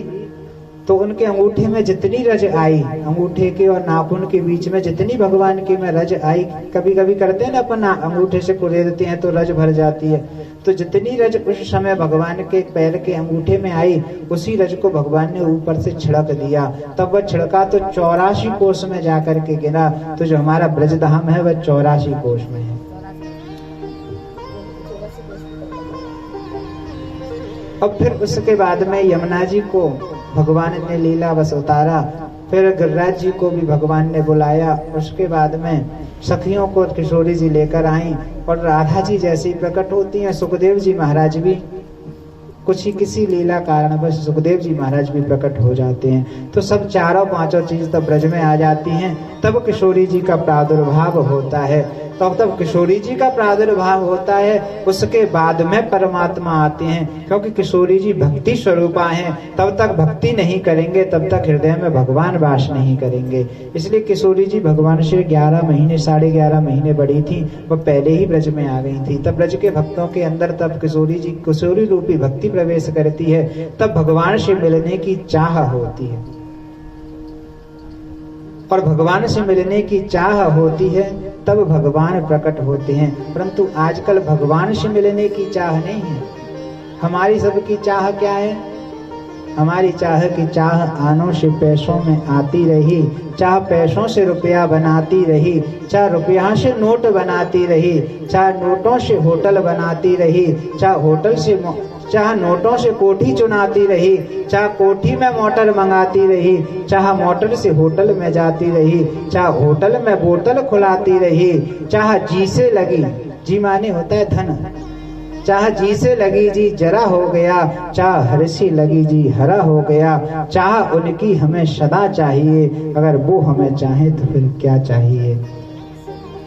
तो उनके अंगूठे में जितनी रज आई, अंगूठे के और नाखून के बीच में जितनी भगवान की में रज आई, कभी कभी करते हैं ना अपन अंगूठे से कुरेदते हैं तो रज भर जाती है, तो जितनी रज उस समय भगवान के पैर के अंगूठे में आई, उसी रज को भगवान ने ऊपर से छिड़क दिया। तब वह छिड़का तो 84 कोष में जाकर के गिरा। तो जो हमारा ब्रजधाम है वह 84 कोष में है। और फिर उसके बाद में यमुना जी को भगवान ने लीला बस उतारा, फिर गिरिराज जी को भी भगवान ने बुलाया। उसके बाद में सखियों को किशोरी जी लेकर आई और राधा जी जैसी प्रकट होती हैं, सुखदेव जी महाराज भी कुछ ही किसी लीला कारण बस सुखदेव जी महाराज भी प्रकट हो जाते हैं। तो सब चारों पांचों चीज तब ब्रज में आ जाती हैं, तब किशोरी जी का प्रादुर्भाव होता है। तब किशोरी जी का प्रादुर्भाव होता है, उसके बाद में परमात्मा आते हैं, क्योंकि किशोरी जी भक्ति स्वरूपा हैं। तब तक भक्ति नहीं करेंगे, तब तक हृदय में भगवान वास नहीं करेंगे। इसलिए किशोरी जी भगवान से 11 महीने 11.5 महीने बड़ी थी, वह पहले ही ब्रज में आ गई थी। तब ब्रज के भक्तों के अंदर तब किशोरी रूपी भक्ति प्रवेश करती है, तब भगवान से मिलने की चाह होती है। और भगवान से मिलने की चाह होती है तब भगवान प्रकट होते हैं। परंतु आजकल भगवान से मिलने की चाह नहीं है। हमारी सबकी चाह क्या है? हमारी चाह की चाह आनों से पैसों में आती रही, चाह पैसों से रुपया बनाती रही, चाह रुपया से नोट बनाती रही, चाह नोटों से होटल बनाती रही, चाह नोटों से कोठी चुनाती रही, चाह कोठी में मोटर मंगाती रही, चाह मोटर से होटल में जाती रही, चाह होटल में बोतल खुलाती रही, चाह जी से लगी, जी माने होता है धन, चाह जी से लगी जी जरा हो गया, चाह हर से लगी जी हरा हो गया। चाह उनकी हमें सदा चाहिए, अगर वो हमें चाहे तो फिर क्या चाहिए।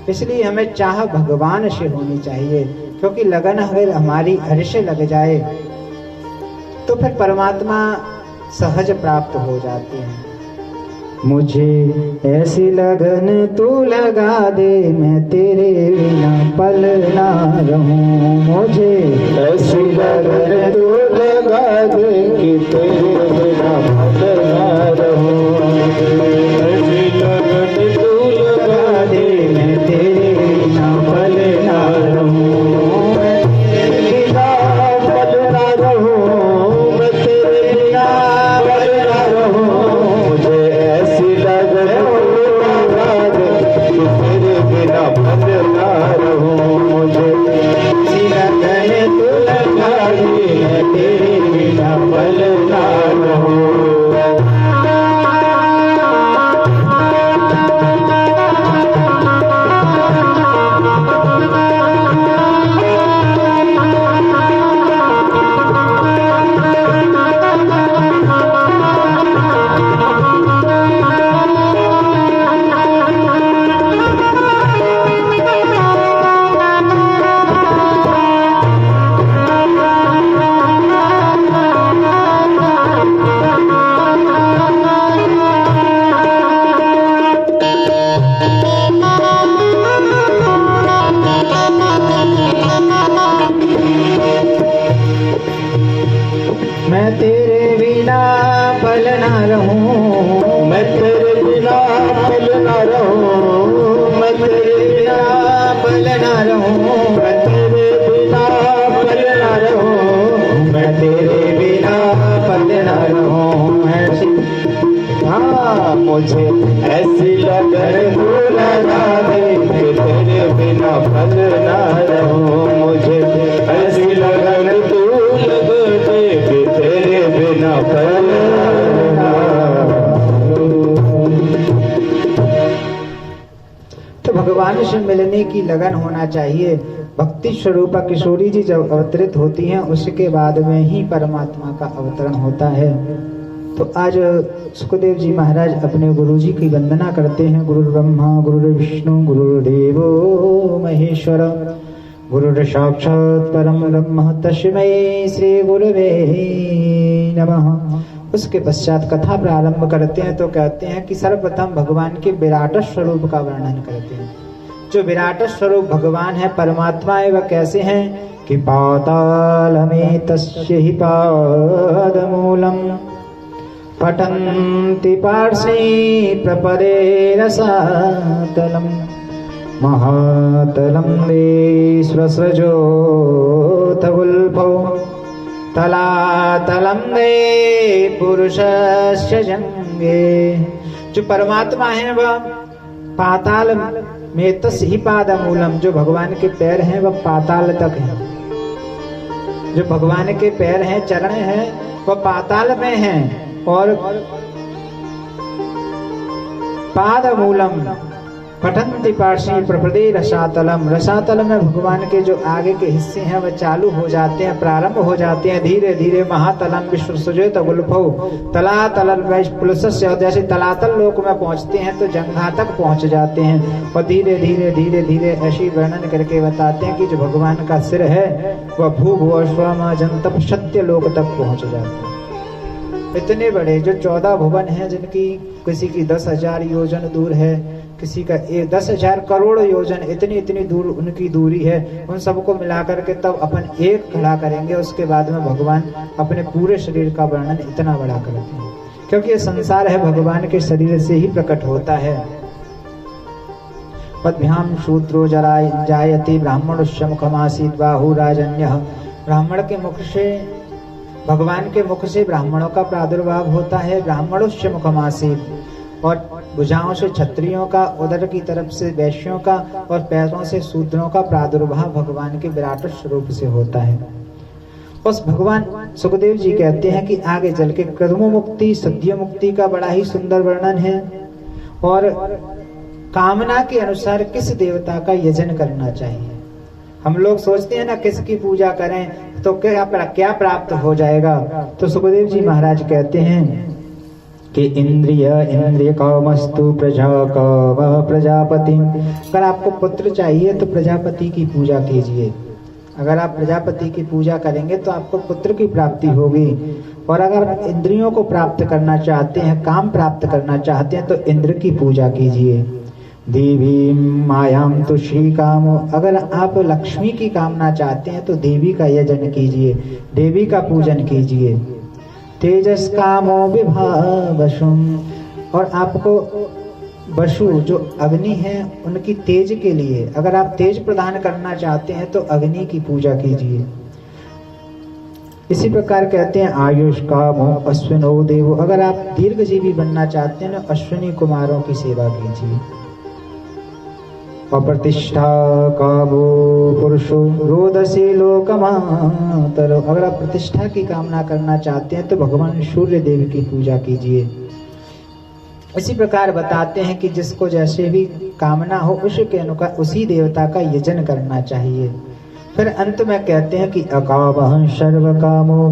इसलिए हमें चाह भगवान से होनी चाहिए, क्योंकि लगन अगर हमारी हर से लग जाए तो फिर परमात्मा सहज प्राप्त हो जाते हैं। मुझे ऐसी लगन तू लगा दे, मैं तेरे बिना पल ना रहूं। मुझे ऐसी लगन तू लगा दे कि तेरे बिना पल ना रहूं। ऐसी लगन तू लगा दे, मैं तेरे बिना पल ना रहूं। मैं तेरे बिना पल ना रहूं, मैं तेरे बिना पल ना रहूं, मैं तेरे बिना पल ना रहूं, मैं तेरे बिना पल ना रहूं, मैं तेरे बिना पल ना रहूं। हाँ, मुझे ऐसी लगन तू लगा दे कि तेरे बिना पल ना रहूं। मुझे ऐसी लगन तू लगा दे कि तेरे बिना पल ना रहूं। भगवान से मिलने की लगन होना चाहिए। भक्ति स्वरूपा किशोरी जी जब अवतरित होती हैं उसके बाद में ही परमात्मा का अवतरण होता है। तो आज सुखदेव जी महाराज अपने गुरु जी की वंदना करते हैं। गुरु ब्रह्मा गुरु विष्णु गुरुदेवो महेश्वर गुरु साक्षात परम ब्रह्म तस्मै श्री गुरवे नमः। उसके पश्चात कथा प्रारंभ करते हैं तो कहते हैं कि सर्वप्रथम भगवान के विराट स्वरूप का वर्णन करते हैं। जो विराट स्वरूप भगवान है परमात्मा है वह कैसे हैं कि पाताल में तस्य ही पादमूलम पठन्ति पार्श्वे प्रपदे रसातलम महातलम दे स्रसजोथ गुल्फो तलातलम दे पुरुषस्य जंगे। जो परमात्मा है वह पाताल में तस्य ही पादमूलम, जो भगवान के पैर हैं वह पाताल तक है। जो भगवान के पैर हैं चरण हैं वह पाताल में हैं। और पादमूलम पठन्ति पार्श्वे प्रपदे रसातलम, रसातल में भगवान के जो आगे के हिस्से हैं वह चालू हो जाते हैं, प्रारंभ हो जाते हैं धीरे धीरे। महातलम विश्वसुजोत गुल्फो तलातल पुलसस्य, जैसे तलातल लोक में पहुंचते हैं तो जंघा तक पहुंच जाते हैं। और धीरे धीरे धीरे धीरे ऐसी वर्णन करके बताते हैं कि जो भगवान का सिर है वह भूभुव स्वम जंतप सत्य लोक तक पहुंच जाते हैं। इतने बड़े जो 14 भुवन हैं जिनकी किसी की 10,000 योजन दूर है, किसी का 10,000 करोड़ योजन, इतनी इतनी दूर उनकी दूरी है। उन सबको मिलाकर के तब अपन एक खड़ा करेंगे, उसके बाद में भगवान अपने पूरे शरीर का वर्णन इतना बड़ा करते हैं। क्योंकि ये संसार है भगवान के शरीर से ही प्रकट होता है। पद्भ्याम शूद्रो जायते ब्राह्मणस्य मुखमासीत् बाहु राजन्यः, ब्राह्मण के मुख से भगवान के मुख से ब्राह्मणों का प्रादुर्भाव होता है। ब्राह्मणस्य मुखमासीत्, और भुजाओं से क्षत्रियों का, उदर की तरफ से वैश्यों का और पैरों से शूद्रों का प्रादुर्भाव भगवान के विराट स्वरूप से होता है। उस भगवान सुखदेव जी कहते हैं कि आगे चल के कर्म मुक्ति सद्य मुक्ति का बड़ा ही सुंदर वर्णन है। और कामना के अनुसार किस देवता का यजन करना चाहिए। हम लोग सोचते हैं ना किसकी पूजा करें तो क्या प्राप्त हो जाएगा। तो सुखदेव जी महाराज कहते हैं कि इंद्रिय कामस्तु प्रजा काम प्रजापति, अगर आपको पुत्र चाहिए तो प्रजापति की पूजा कीजिए। अगर आप प्रजापति की पूजा करेंगे तो आपको पुत्र की प्राप्ति होगी। और अगर इंद्रियों को प्राप्त करना चाहते हैं, काम प्राप्त करना चाहते हैं तो इंद्र की पूजा कीजिए। देवी मायाम तो श्री कामो, अगर आप लक्ष्मी की कामना चाहते हैं तो देवी का यजन कीजिए, देवी का पूजन कीजिए। तेजस कामो विभावशुम, और आपको वसु जो अग्नि है उनकी तेज के लिए, अगर आप तेज प्रदान करना चाहते हैं तो अग्नि की पूजा कीजिए। इसी प्रकार कहते हैं आयुष कामो अश्विनो देवो, अगर आप दीर्घजीवी बनना चाहते हैं तो अश्विनी कुमारों की सेवा कीजिए। अप्रतिष्ठा कामो पुरुषो रोदसी लोकमातरो, अगर आप प्रतिष्ठा की कामना करना चाहते हैं तो भगवान सूर्य देव की पूजा कीजिए। इसी प्रकार बताते हैं कि जिसको जैसे भी कामना हो उसके अनुसार उसी देवता का यजन करना चाहिए। फिर अंत में कहते हैं कि अकामः सर्व कामो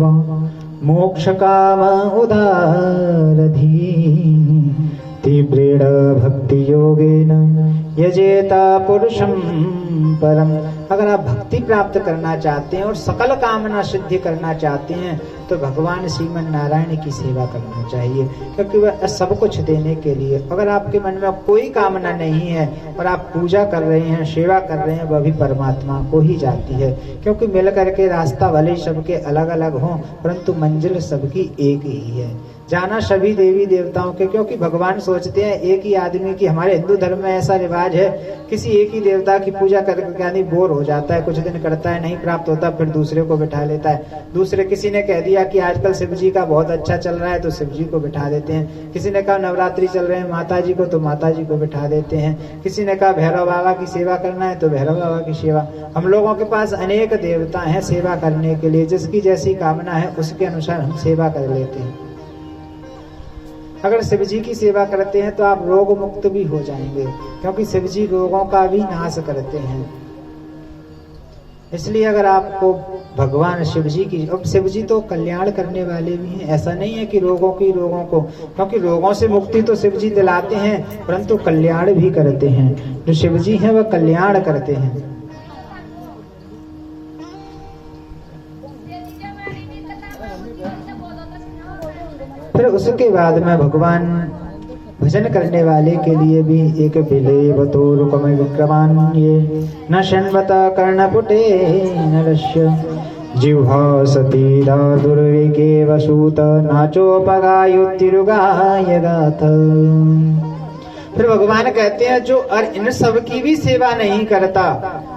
मोक्ष काम उदारधी तीव्रेण भक्ति योगेन यजेता पुरुषम परम, अगर आप भक्ति प्राप्त करना चाहते हैं और सकल कामना सिद्धि करना चाहते हैं तो भगवान श्रीमन नारायण की सेवा करना चाहिए, क्योंकि वह सब कुछ देने के लिए। अगर आपके मन में कोई कामना नहीं है और आप पूजा कर रहे हैं, सेवा कर रहे हैं, वह भी परमात्मा को ही जाती है। क्योंकि मिल करके रास्ता भले सबके अलग अलग हों परंतु मंजिल सबकी एक ही है। जाना सभी देवी देवताओं के, क्योंकि भगवान सोचते हैं एक ही आदमी की, हमारे हिंदू धर्म में ऐसा रिवाज है किसी एक ही देवता की पूजा करके आदमी बोर हो जाता है, कुछ दिन करता है, नहीं प्राप्त होता, फिर दूसरे को बिठा लेता है। दूसरे किसी ने कह दिया कि आजकल शिव जी का बहुत अच्छा चल रहा है तो शिव जी को बिठा देते हैं। किसी ने कहा नवरात्रि चल रहे हैं माता जी को तो माता जी को बिठा देते हैं। किसी ने कहा भैरव बाबा की सेवा करना है तो भैरव बाबा की सेवा। हम लोगों के पास अनेक देवता हैं सेवा करने के लिए, जिसकी जैसी कामना है उसके अनुसार हम सेवा कर लेते हैं। अगर शिव जी की सेवा करते हैं तो आप रोग मुक्त भी हो जाएंगे, क्योंकि शिव जी रोगों का भी नाश करते हैं। इसलिए अगर आपको भगवान शिव जी की, अब शिव जी तो कल्याण करने वाले भी हैं, ऐसा नहीं है कि रोगों को, क्योंकि रोगों से मुक्ति तो शिव जी दिलाते हैं, परंतु कल्याण भी करते हैं। जो शिव जी हैं वह कल्याण करते हैं। फिर उसके बाद में भगवान भजन करने वाले के लिए भी एक बिलेवतोरुकम विक्रमान्ये न शण्वत कर्णपुटे नरस्य जिह्वा सती दुर्विके वसूत नाचोपगायुतिरुगाय गाथ। फिर भगवान कहते हैं जो इन सब की भी सेवा नहीं करता,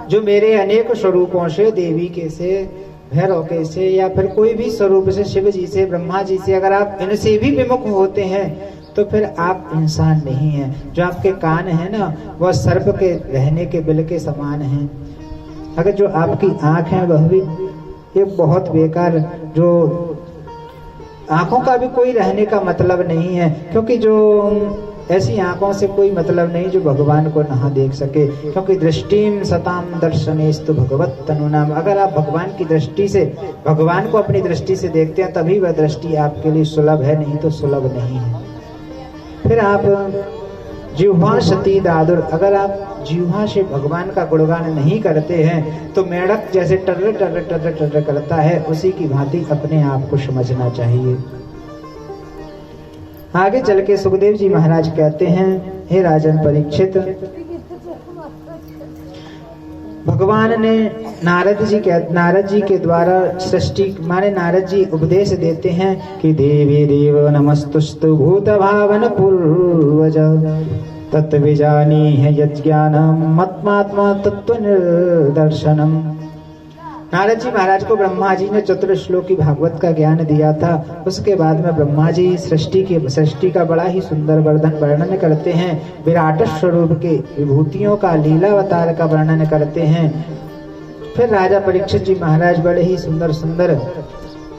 जो मेरे अनेक स्वरूपों से, देवी के से, भैरव के से, या फिर कोई भी स्वरूप से, शिव जी से, ब्रह्मा जी से, अगर आप इनसे भी विमुख होते हैं तो फिर आप इंसान नहीं हैं। जो आपके कान है ना, वह सर्प के रहने के बिल के समान हैं। अगर जो आपकी आंख है वह भी एक बहुत बेकार, जो आंखों का भी कोई रहने का मतलब नहीं है, क्योंकि जो ऐसी आंखों से कोई मतलब नहीं जो भगवान को ना देख सके, क्योंकि दृष्टिम सताम दर्शनेस्तु भगवत तनुनाम। अगर आप भगवान की दृष्टि से, भगवान को अपनी दृष्टि से देखते हैं तभी वह दृष्टि आपके लिए सुलभ है, नहीं तो सुलभ नहीं है। फिर आप जिह्वा सती दादुर, अगर आप जिह्वा से भगवान का गुणगान नहीं करते हैं तो मेढक जैसे टर्र टर्र टर्र टर्र करता है, उसी की भांति अपने आप को समझना चाहिए। आगे चल के सुखदेव जी महाराज कहते हैं, हे राजन परीक्षित, भगवान ने नारद जी के द्वारा सृष्टि, माने नारद जी उपदेश देते हैं कि देवी देव नमस्तुस्तु भूत भावन पूर्वज तत्विजानी है यज्ञानम मत्मात्मा तत्व निर्दर्शनम। नारद जी महाराज को ब्रह्मा जी ने चतुर्श्लोकी भागवत का ज्ञान दिया था। उसके बाद में ब्रह्मा जी सृष्टि का बड़ा ही सुंदर वर्णन करते हैं, विराट स्वरूप के विभूतियों का, लीलावतार का वर्णन करते हैं। फिर राजा परीक्षित जी महाराज बड़े ही सुंदर सुंदर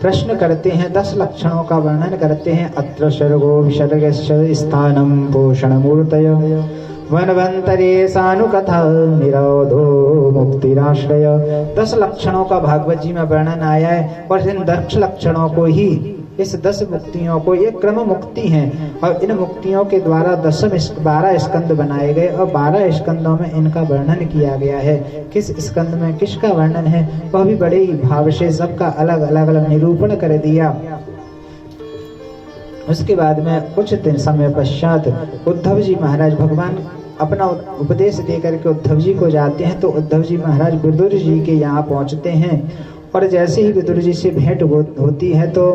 प्रश्न करते हैं, 10 लक्षणों का वर्णन करते हैं। अत्र सर्गो विसर्गस्य स्थानम पोषण मूर्तय वनवंतरे सानुकथा निरोधो मुक्तिराश्रय। 10 लक्षणों का भागवत जी में वर्णन आया है, और इन 10 लक्षणों को ही, इस 10 मुक्तियों को, ये क्रम मुक्ति हैं, और इन मुक्तियों के द्वारा 12 स्कंद बनाए गए, और 12 स्कंदों में इनका वर्णन किया गया है। किस स्कंद में किसका वर्णन है वह भी बड़े ही भाव से सबका अलग अलग निरूपण कर दिया। उसके बाद में कुछ दिन समय पश्चात उद्धव जी महाराज, भगवान अपना उपदेश देकर के उद्धव जी को जाते हैं, तो उद्धव जी महाराज विदुर जी के यहाँ पहुंचते हैं, और जैसे ही विदुर जी से भेंट होती है तो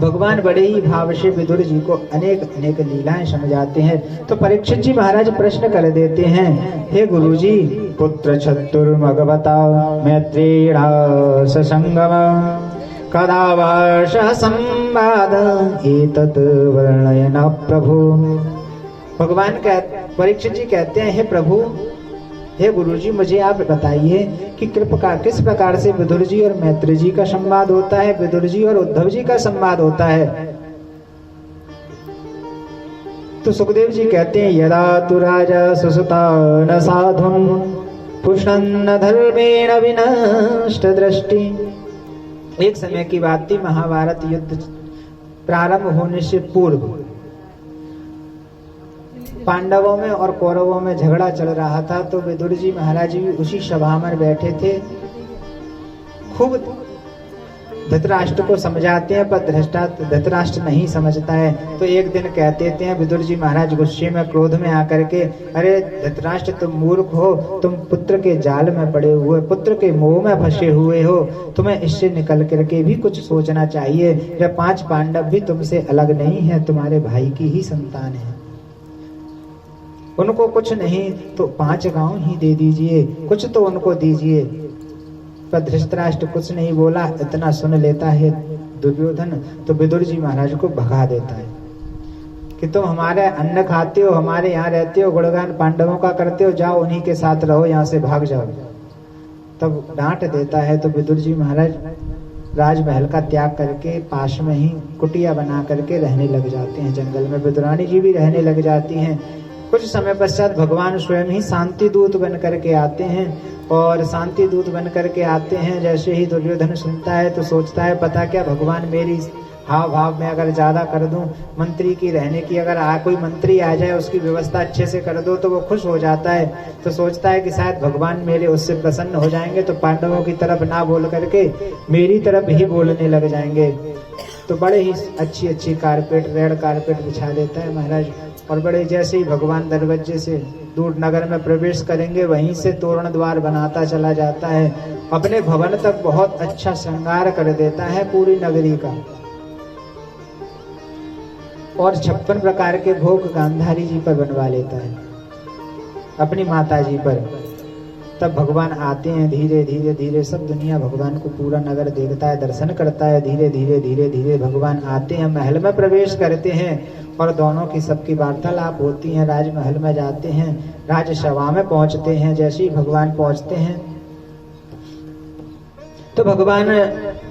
भगवान बड़े ही भाव से विदुर जी को अनेक अनेक लीलाएं समझाते हैं। तो परीक्षित जी महाराज प्रश्न कर देते हैं, हे गुरु जी, पुत्र चतुर्मगवता मैत्रेयणा ससंगम कदा वर्ष संवाद एतत् वर्णयन प्रभु। भगवान परीक्षित जी कहते हैं, हे प्रभु, हे गुरु जी, मुझे आप बताइए कि किस प्रकार से विदुर जी और मैत्री जी का संवाद होता है, विदुर जी और उद्धव जी का संवाद होता है। तो सुखदेव जी कहते हैं, यदा तु राजा सुसुता न साधुन पुष्णन्न धर्मेण विनष्ट दृष्टि। एक समय की बात थी, महाभारत युद्ध प्रारंभ होने से पूर्व पांडवों में और कौरवों में झगड़ा चल रहा था। तो विदुर जी महाराज भी उसी सभा में बैठे थे, खूब धृतराष्ट्र को समझाते हैं, पर धृतराष्ट्र नहीं समझता है। तो एक दिन कह देते हैं विदुर जी महाराज गुस्से में, क्रोध में आकर के, अरे धृतराष्ट्र, तुम मूर्ख हो, तुम पुत्र के जाल में पड़े हुए, पुत्र के मोह में फंसे हुए हो, तुम्हें इससे निकल करके भी कुछ सोचना चाहिए। यह 5 पांडव भी तुमसे अलग नहीं है, तुम्हारे भाई की ही संतान है, उनको कुछ नहीं तो 5 गांव ही दे दीजिए, कुछ तो उनको दीजिए। पर धृतराष्ट्र कुछ नहीं बोला। इतना सुन लेता है दुर्योधन, तो विदुर जी महाराज को भगा देता है कि तुम हमारे अन्न खाते हो, हमारे यहाँ रहते हो, गुणगान पांडवों का करते हो, जाओ उन्हीं के साथ रहो, यहाँ से भाग जाओ। तब डांट देता है। तो विदुर जी महाराज राजमहल का त्याग करके पास में ही कुटिया बना करके रहने लग जाते हैं। जंगल में विदुरानी जी भी रहने लग जाती हैं। कुछ समय पश्चात भगवान स्वयं ही शांति दूत बन करके आते हैं और शांति दूत बन करके आते हैं। जैसे ही दुर्योधन सुनता है तो सोचता है पता क्या भगवान मेरी हाव भाव में अगर ज्यादा कर दूं, मंत्री की रहने की अगर कोई मंत्री आ जाए उसकी व्यवस्था अच्छे से कर दो तो वो खुश हो जाता है। तो सोचता है कि शायद भगवान मेरे उससे प्रसन्न हो जाएंगे तो पांडवों की तरफ ना बोल करके मेरी तरफ ही बोलने लग जाएंगे। तो बड़े ही अच्छी अच्छी कारपेट, रेड कारपेट बिछा देता है महाराज। और बड़े जैसे ही भगवान दरवाजे से दूर नगर में प्रवेश करेंगे वहीं से तोरण द्वार बनाता चला जाता है। अपने भवन तक बहुत अच्छा श्रृंगार कर देता है पूरी नगरी का। और 56 प्रकार के भोग गांधारी जी पर बनवा लेता है, अपनी माता जी पर। तब भगवान आते हैं धीरे धीरे धीरे, सब दुनिया भगवान को पूरा नगर देखता है, दर्शन करता है। धीरे धीरे धीरे धीरे भगवान आते हैं, महल में प्रवेश करते हैं और दोनों की सबकी वार्तालाप होती है। राजमहल में जाते हैं, राजसभा में पहुंचते हैं। जैसे ही भगवान पहुंचते हैं तो भगवान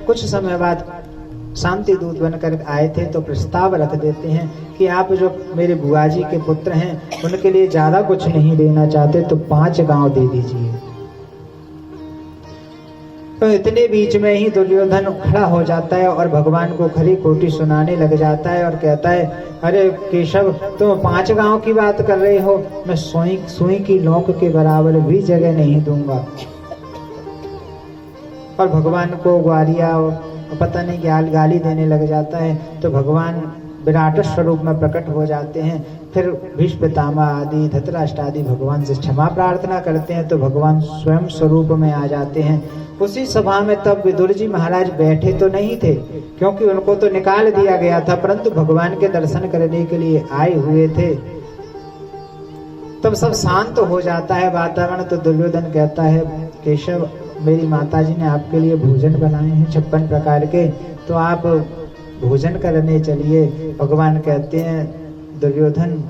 कुछ समय बाद शांति दूत बनकर आए थे तो प्रस्ताव रख देते हैं कि आप जो मेरे बुआ जी के पुत्र हैं उनके लिए ज्यादा कुछ नहीं देना चाहते तो 5 गांव दे दीजिए। तो इतने बीच में ही दुर्योधन खड़ा हो जाता है और भगवान को खरी खोटी सुनाने लग जाता है और कहता है अरे केशव तुम 5 गांव की बात कर रहे हो, मैं सुई की नोक के बराबर भी जगह नहीं दूंगा। और भगवान को ग्वारिया पता नहीं गाली देने लग जाता है। तो भगवान विराट स्वरूप में प्रकट हो जाते हैं। फिर भीष्म पितामह आदि धृतराष्ट्र आदि भगवान से क्षमा प्रार्थना करते हैं तो भगवान स्वयं स्वरूप में आ जाते हैं। उसी सभा में तब विदुर जी महाराज बैठे तो नहीं थे क्योंकि उनको तो निकाल दिया गया था, परंतु भगवान के दर्शन करने के लिए आए हुए थे। तब सब शांत हो जाता है वातावरण। तो दुर्योधन कहता है केशव मेरी माताजी ने आपके लिए भोजन बनाए हैं 56 प्रकार के, तो आप भोजन करने चलिए। भगवान कहते हैं दुर्योधन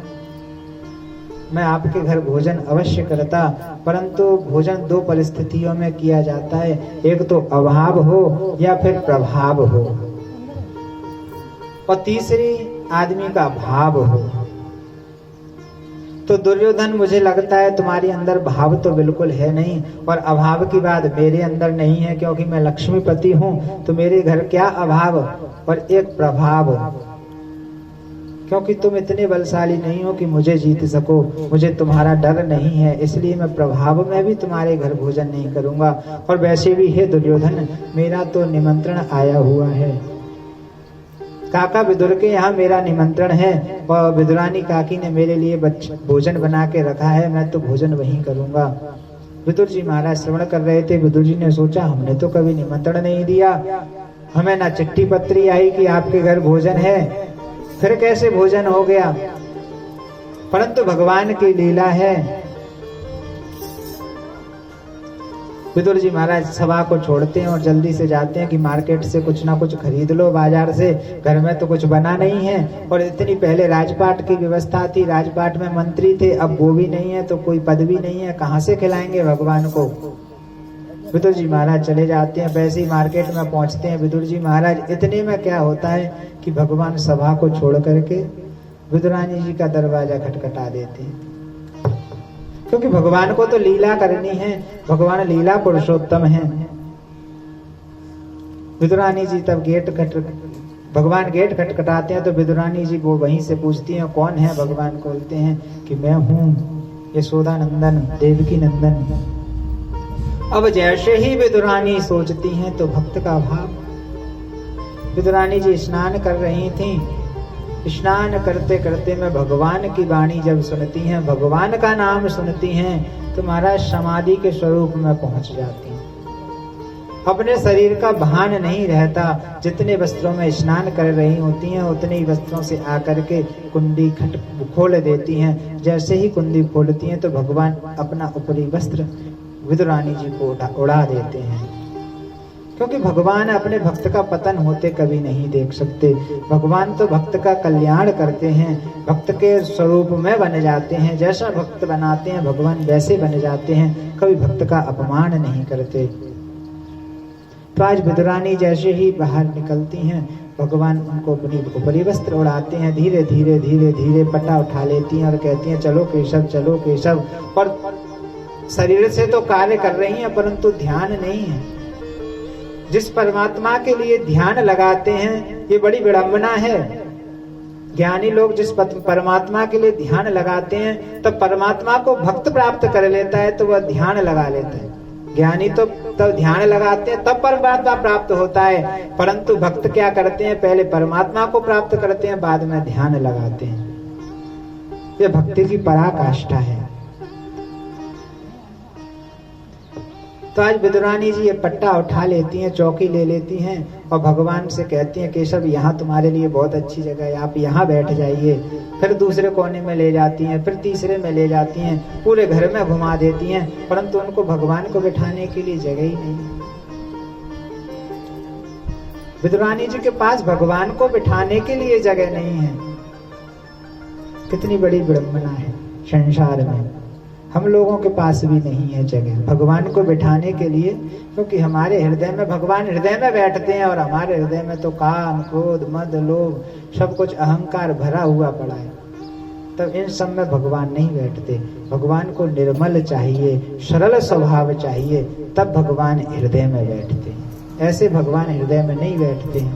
मैं आपके घर भोजन अवश्य करता, परंतु भोजन 2 परिस्थितियों में किया जाता है, एक तो अभाव हो या फिर प्रभाव हो और तीसरी आदमी का भाव हो। तो दुर्योधन मुझे लगता है तुम्हारे अंदर भाव तो बिल्कुल है नहीं और अभाव की बात मेरे अंदर नहीं है क्योंकि मैं लक्ष्मीपति हूँ। तो मेरे घर क्या अभाव और एक प्रभाव, क्योंकि तुम इतने बलशाली नहीं हो कि मुझे जीत सको, मुझे तुम्हारा डर नहीं है, इसलिए मैं प्रभाव में भी तुम्हारे घर भोजन नहीं करूंगा। और वैसे भी हे दुर्योधन मेरा तो निमंत्रण आया हुआ है, काका विदुर के यहाँ मेरा निमंत्रण है और विदुरानी काकी ने मेरे लिए भोजन बना के रखा है, मैं तो भोजन वहीं करूंगा। विदुर जी महाराज श्रवण कर रहे थे। विदुर जी ने सोचा हमने तो कभी निमंत्रण नहीं दिया, हमें ना चिट्ठी पत्री आई कि आपके घर भोजन है, फिर कैसे भोजन हो गया। परंतु भगवान की लीला है। विदुर जी महाराज सभा को छोड़ते हैं और जल्दी से जाते हैं कि मार्केट से कुछ ना कुछ खरीद लो, बाजार से, घर में तो कुछ बना नहीं है। और इतनी पहले राजपाट की व्यवस्था थी, राजपाट में मंत्री थे, अब वो भी नहीं है तो कोई पद भी नहीं है, कहाँ से खिलाएंगे भगवान को। विदुर जी महाराज चले जाते हैं, वैसे ही मार्केट में पहुंचते हैं विदुर जी महाराज। इतने में क्या होता है कि भगवान सभा को छोड़ करके विदुरानी जी का दरवाजा खटखटा देते हैं, क्योंकि भगवान को तो लीला करनी है, भगवान लीला पुरुषोत्तम है। विदुरानी जी तब भगवान गेट खटखटाते हैं तो विदुरानी जी वो वहीं से पूछती हैं कौन है। भगवान बोलते हैं कि मैं हूँ यशोदा नंदन, देवकी नंदन। अब जैसे ही विदुरानी सोचती हैं तो भक्त का भाव। विदुरानी जी स्नान कर रही थी, स्नान करते करते में भगवान की वाणी जब सुनती हैं, भगवान का नाम सुनती हैं तो महाराज समाधि के स्वरूप में पहुंच जाती हैं। अपने शरीर का भान नहीं रहता, जितने वस्त्रों में स्नान कर रही होती हैं उतने ही वस्त्रों से आकर के कुंडी खोल देती हैं। जैसे ही कुंडी खोलती हैं तो भगवान अपना ऊपरी वस्त्र विदुरानी जी को उड़ा देते हैं, क्योंकि भगवान अपने भक्त का पतन होते कभी नहीं देख सकते। भगवान तो भक्त का कल्याण करते हैं, भक्त के स्वरूप में बन जाते हैं। जैसा भक्त बनाते हैं भगवान वैसे बन जाते हैं, कभी भक्त का अपमान नहीं करते। तो आज विदुरानी जैसे ही बाहर निकलती हैं, भगवान उनको अपनी ऊपरी वस्त्र उड़ाते हैं, धीरे धीरे धीरे धीरे पटा उठा लेती हैं और कहती हैं चलो केशव, चलो केशव। और शरीर से तो कार्य कर रही हैं परंतु ध्यान नहीं है। जिस परमात्मा के लिए ध्यान लगाते हैं, ये बड़ी विडंबना है। ज्ञानी लोग जिस परमात्मा के लिए ध्यान लगाते हैं तब परमात्मा को भक्त प्राप्त कर लेता है, तो वह ध्यान लगा लेता है। ज्ञानी तो तब ध्यान लगाते हैं तब परमात्मा प्राप्त होता है, परंतु भक्त क्या करते हैं, पहले परमात्मा को प्राप्त करते हैं, बाद में ध्यान लगाते हैं। ये भक्ति की पराकाष्ठा है। तो आज विदुरानी जी ये पट्टा उठा लेती हैं, चौकी ले लेती हैं और भगवान से कहती हैं केशव यहाँ तुम्हारे लिए बहुत अच्छी जगह है, आप यहाँ बैठ जाइए। फिर दूसरे कोने में ले जाती हैं, फिर तीसरे में ले जाती हैं, पूरे घर में घुमा देती हैं, परंतु उनको भगवान को बिठाने के लिए जगह ही नहीं। विदुरानी जी के पास भगवान को बिठाने के लिए जगह नहीं है। कितनी बड़ी विडंबना है संसार में। हम लोगों के पास भी नहीं है जगह भगवान को बिठाने के लिए, क्योंकि हमारे हृदय में भगवान हृदय में बैठते हैं और हमारे हृदय में तो काम, क्रोध, मद, लोभ, सब कुछ अहंकार भरा हुआ पड़ा है। तब इन सब में भगवान नहीं बैठते। भगवान को निर्मल चाहिए, सरल स्वभाव चाहिए, तब भगवान हृदय में बैठते हैं। ऐसे भगवान हृदय में नहीं बैठते हैं।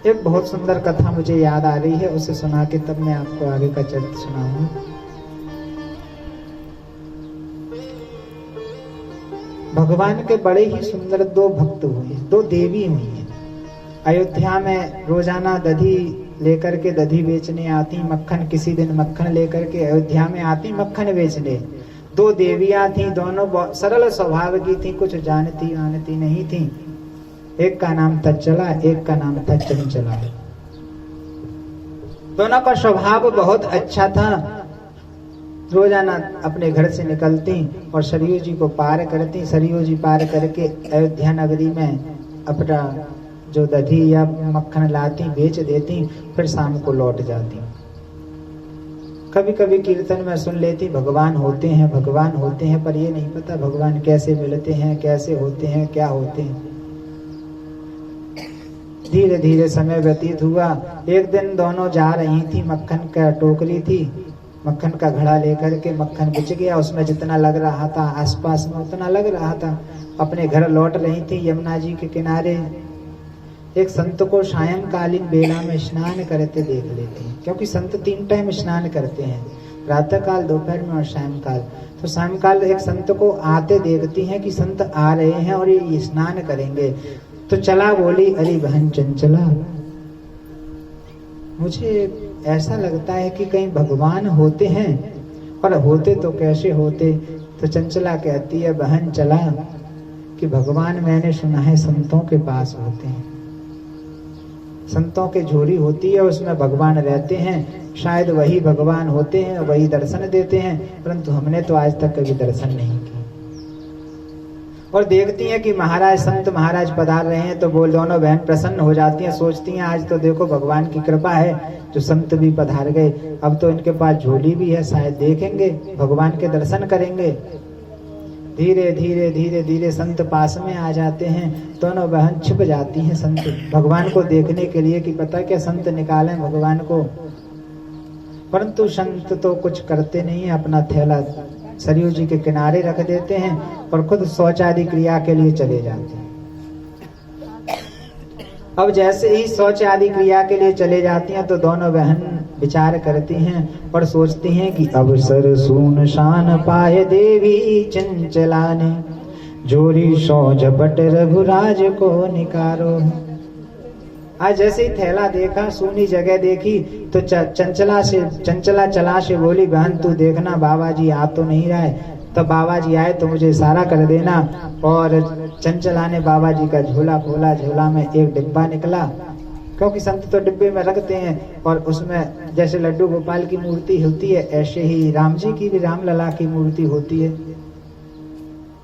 एक बहुत सुंदर कथा मुझे याद आ रही है, उसे सुना के तब मैं आपको आगे का चरित्र सुनाऊंगा। भगवान के बड़े ही सुंदर दो भक्त हुए, दो देवी हुई हैं। अयोध्या में रोजाना दधी लेकर के दधी बेचने आती, मक्खन किसी दिन मक्खन लेकर के अयोध्या में आती मक्खन बेचने। दो देवियां थीं, दोनों सरल स्वभाव की थीं, कुछ जानती वानती नहीं थीं। एक का नाम तज्जला, एक का नाम था चंचला। दोनों का स्वभाव बहुत अच्छा था। रोजाना अपने घर से निकलती और सरयू जी को पार करती, सरयू जी पार करके अयोध्या नगरी में अपना जो दधी या मक्खन लाती बेच देती, फिर शाम को लौट जाती। कभी कभी कीर्तन में सुन लेती भगवान होते हैं, भगवान होते हैं, पर ये नहीं पता भगवान कैसे मिलते हैं, कैसे होते हैं, क्या होते हैं। धीरे धीरे समय व्यतीत हुआ। एक दिन दोनों जा रही थी, मक्खन का टोकरी थी, मक्खन का घड़ा लेकर के मक्खन बिच गया, उसमें जितना लग रहा था आसपास में उतना लग रहा था। अपने घर लौट रही थी, यमुना जी के किनारे एक संत को सायंकालीन बेला में स्नान करते देख लेते हैं, क्योंकि संत 3 टाइम स्नान करते हैं, प्रातः काल, दोपहर में और सायंकाल। तो सायंकाल एक संत को आते देखती हैं कि संत आ रहे हैं और ये स्नान करेंगे। तो चला बोली, अरे बहन चंचला, मुझे ऐसा लगता है कि कहीं भगवान होते हैं, और होते तो कैसे होते। तो चंचला कहती है, बहन चला कि भगवान मैंने सुना है संतों के पास होते हैं, संतों की झोली होती है, उसमें भगवान रहते हैं, शायद वही भगवान होते हैं, वही दर्शन देते हैं, परंतु हमने तो आज तक कभी दर्शन नहीं किया। और देखती हैं कि महाराज संत महाराज पधार रहे हैं, तो वो दोनों बहन प्रसन्न हो जाती हैं, सोचती हैं आज तो देखो भगवान की कृपा है जो संत भी पधार गए, अब तो इनके पास झोली भी है, शायद देखेंगे भगवान के दर्शन करेंगे। धीरे धीरे धीरे धीरे संत पास में आ जाते हैं, दोनों बहन छिप जाती हैं संत भगवान को देखने के लिए कि पता क्या संत निकालें भगवान को। परंतु संत तो कुछ करते नहीं है, अपना थैला सरयू जी के किनारे रख देते हैं और खुद शौच आदि क्रिया के लिए चले जाते हैं। अब जैसे ही शौच आदि क्रिया के लिए चले जाती हैं तो दोनों बहन विचार करती हैं और सोचती हैं कि अवसर सून शान पाए देवी चंचला ने, जोरी सौ झपट रघुराज को निकारो। आज जैसे ही थैला देखा, सूनी जगह देखी, तो चंचला चला से बोली, बहन तू देखना बाबा जी आ तो नहीं रहा है, तब बाबा जी आए तो मुझे इशारा कर देना। और चंचला ने बाबा जी का झोला खोला, झोला में एक डिब्बा निकला, क्योंकि संत तो डिब्बे में रखते हैं, और उसमें जैसे लड्डू गोपाल की मूर्ति होती है ऐसे ही राम जी की भी रामलला की मूर्ति होती है।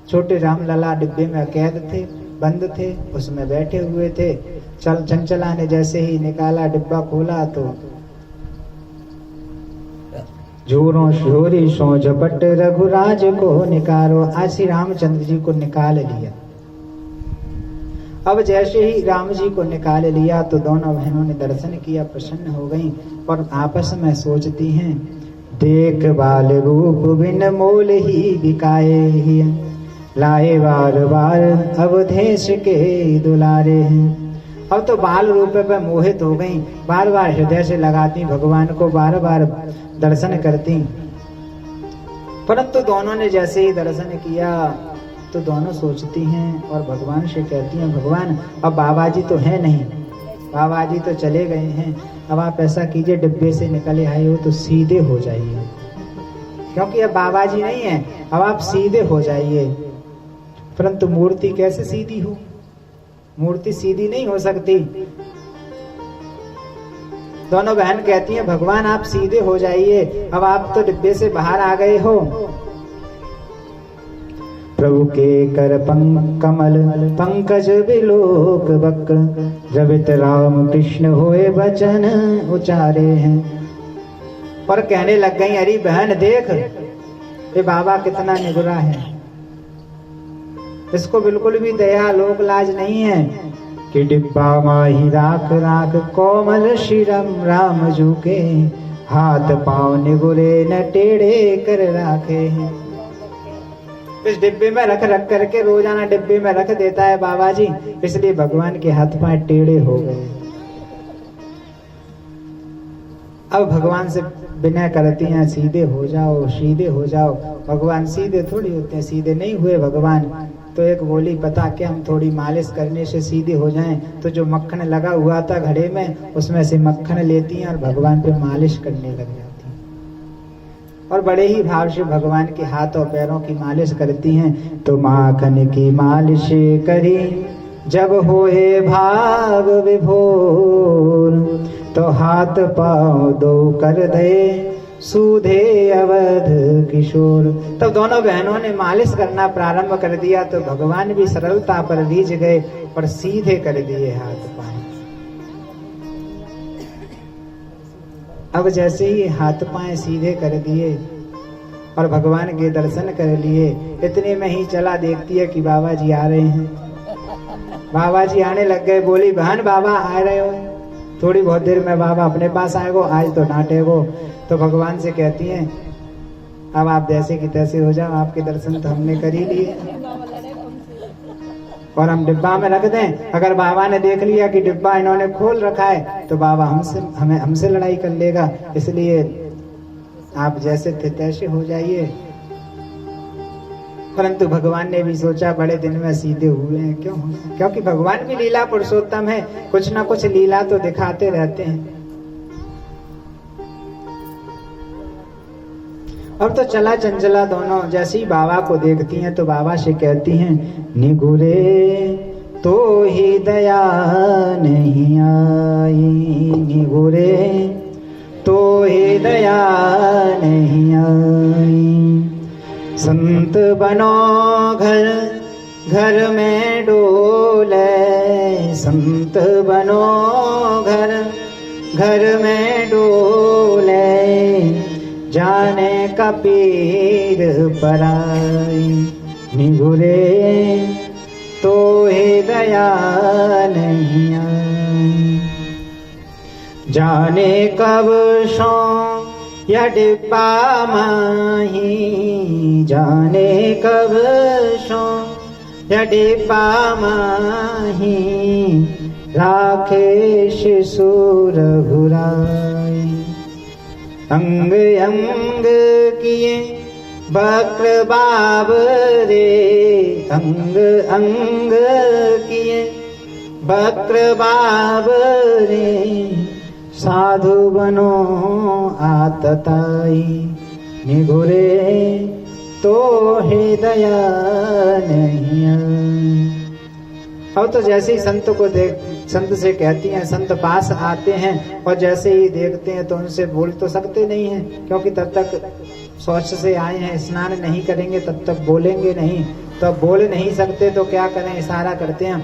छोटे रामलला डिब्बे में कैद थे, बंद थे, उसमें बैठे हुए थे। चंचला ने जैसे ही निकाला, डिब्बा खोला, तो जोरों शोरी सो झपट रघुराज को निकारो। आज श्री रामचंद्र जी को निकाल लिया। अब जैसे ही राम जी को निकाल लिया तो दोनों बहनों ने दर्शन किया, प्रसन्न हो गईं और आपस में सोचती हैं, देख बाल रूप बिन मोल ही बिकाए ही, लाए बार बार अवधेश के दुलारे हैं। अब तो बाल रूप पे मोहित हो गई, बार बार हृदय से लगाती भगवान को, बार बार दर्शन करती। परंतु दोनों ने जैसे ही दर्शन किया तो दोनों सोचती हैं और भगवान से कहती हैं, भगवान अब बाबा जी तो है नहीं, बाबा जी तो चले गए हैं, अब आप ऐसा कीजिए डिब्बे से निकले आए हो तो सीधे हो जाइए, क्योंकि अब बाबा जी नहीं है, अब आप सीधे हो जाइए। परंतु मूर्ति कैसे सीधी हो, मूर्ति सीधी नहीं हो सकती। दोनों बहन कहती हैं, भगवान आप सीधे हो जाइए, अब आप तो डिब्बे से बाहर आ गए हो। प्रभु के कर कमल पंकज बिलोक वक्र, जबित राम कृष्ण होए वचन उचारे हैं। और कहने लग गई, अरे बहन देख, ये बाबा कितना निगुरा है, इसको बिल्कुल भी दया लोक लाज नहीं है कि डिब्बा माही राख राख कोमल शिरम राम जू के, हाथ पांव निगुरे न टेढ़े कर राखे हैं। इस डिब्बे में रख रख करके रोजाना डिब्बे में रख देता है बाबा जी, इसलिए भगवान के हाथ पांव टेढ़े हो गए। अब भगवान से विनय करती हैं, सीधे हो जाओ, सीधे हो जाओ। भगवान सीधे थोड़ी होते हैं, सीधे नहीं हुए भगवान। तो एक बोली, बता के हम थोड़ी मालिश करने से सीधे हो जाएं। तो जो मक्खन लगा हुआ था घड़े में, उसमें से मक्खन लेती हैं और भगवान पे मालिश करने लग जाती हैं और बड़े ही भाव से भगवान के हाथ और पैरों की मालिश करती हैं। तो माखन की मालिश करी जब होए भाग विभोर, तो हाथ पांव दो कर दे सूधे अवध किशोर। तब दोनों बहनों ने मालिश करना प्रारंभ कर दिया तो भगवान भी सरलता पर रीझ गए और सीधे कर दिए हाथ पांव। अब जैसे ही हाथ पांव सीधे कर दिए और भगवान के दर्शन कर लिए, इतने में ही चला देखती है कि बाबा जी आ रहे हैं। बाबा जी आने लग गए। बोली, बहन बाबा आ रहे हो, थोड़ी बहुत देर में बाबा अपने पास आएगो, आज तो डांटेगो। तो भगवान से कहती हैं, अब आप जैसे की तैसे हो जाओ, आपके दर्शन तो हमने कर ही लिए और हम डिब्बा में रख दें। अगर बाबा ने देख लिया कि डिब्बा इन्होंने खोल रखा है तो बाबा हमसे लड़ाई कर लेगा, इसलिए आप जैसे थे तैसे हो जाइए। परंतु भगवान ने भी सोचा, बड़े दिन में सीधे हुए हैं, क्यों? क्योंकि भगवान भी लीला पुरुषोत्तम है, कुछ ना कुछ लीला तो दिखाते रहते हैं। अब तो चला चंचला दोनों जैसे ही बाबा को देखती हैं तो बाबा से कहती हैं, निगुरे तो ही दया नहीं आई, निगुरे तो ही दया नहीं आई। संत बनो घर घर में डोले, संत बनो घर घर में डोले, जाने का पीर पराई। निगुरे तो ही दया नहीं आई, जाने कब सो या डिब्बा माही, जाने कब सो या डिब्बा माही, राखे शिशुर भुराई। अंग अंग किए बक्र बाबरे, अंग अंग किए बक्र बाबरे, साधु बनो आतताई। निगुरे तो हे दया नहीं आई। अब तो जैसे ही संत को देख, संत से कहती हैं, संत पास आते हैं और जैसे ही देखते हैं तो उनसे बोल तो सकते नहीं हैं, क्योंकि तब तक शौच से आए हैं, स्नान नहीं करेंगे तब तक बोलेंगे नहीं। तो बोल नहीं सकते तो क्या करें, इशारा करते हैं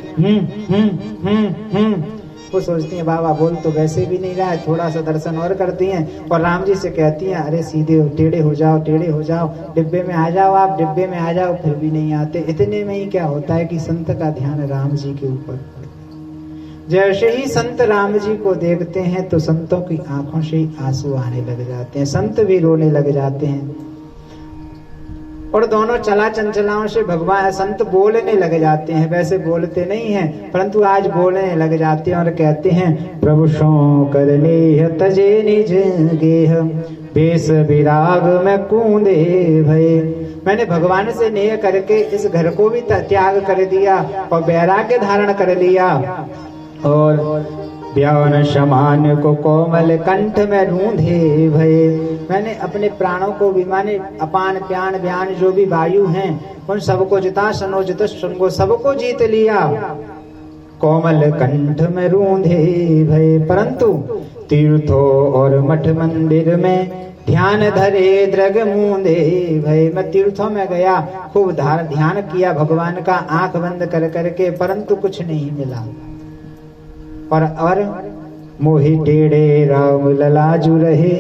वो सोचती हैं बाबा बोल तो वैसे भी नहीं रहा है, थोड़ा सा दर्शन और करती हैं और राम जी से कहती हैं अरे सीधे टेढ़े हो जाओ, टेढ़े हो जाओ, डिब्बे में आ जाओ, आप डिब्बे में आ जाओ, फिर भी नहीं आते। इतने में ही क्या होता है कि संत का ध्यान राम जी के ऊपर, जैसे ही संत राम जी को देखते हैं तो संतों की आंखों से ही आंसू आने लग जाते हैं, संत भी रोने लग जाते हैं। और दोनों चला चंचलाओं से भगवान संत बोलने लग जाते हैं, वैसे बोलते नहीं हैं परंतु आज बोलने लग जाते हैं और कहते हैं प्रभु सो कर लेह तजे निज गेह बेस विराग में कूदे भय। मैंने भगवान से नेह करके इस घर को भी त्याग कर दिया और वैराग्य धारण कर लिया और ब्यान समान को कोमल कंठ में रूंधे भये। मैंने अपने प्राणों को भी माने अपान प्यान व्यान जो भी वायु हैं उन सबको जिता सनोजित संगो सबको जीत लिया, कोमल कंठ में रूंधे भये। परंतु तीर्थों और मठ मंदिर में ध्यान धरे द्रग मूंदे भये। मैं तीर्थों में गया, खूब ध्यान किया भगवान का आंख बंद कर करके, परंतु कुछ नहीं मिला। और मोहि टेढ़े राम ललाजु रहे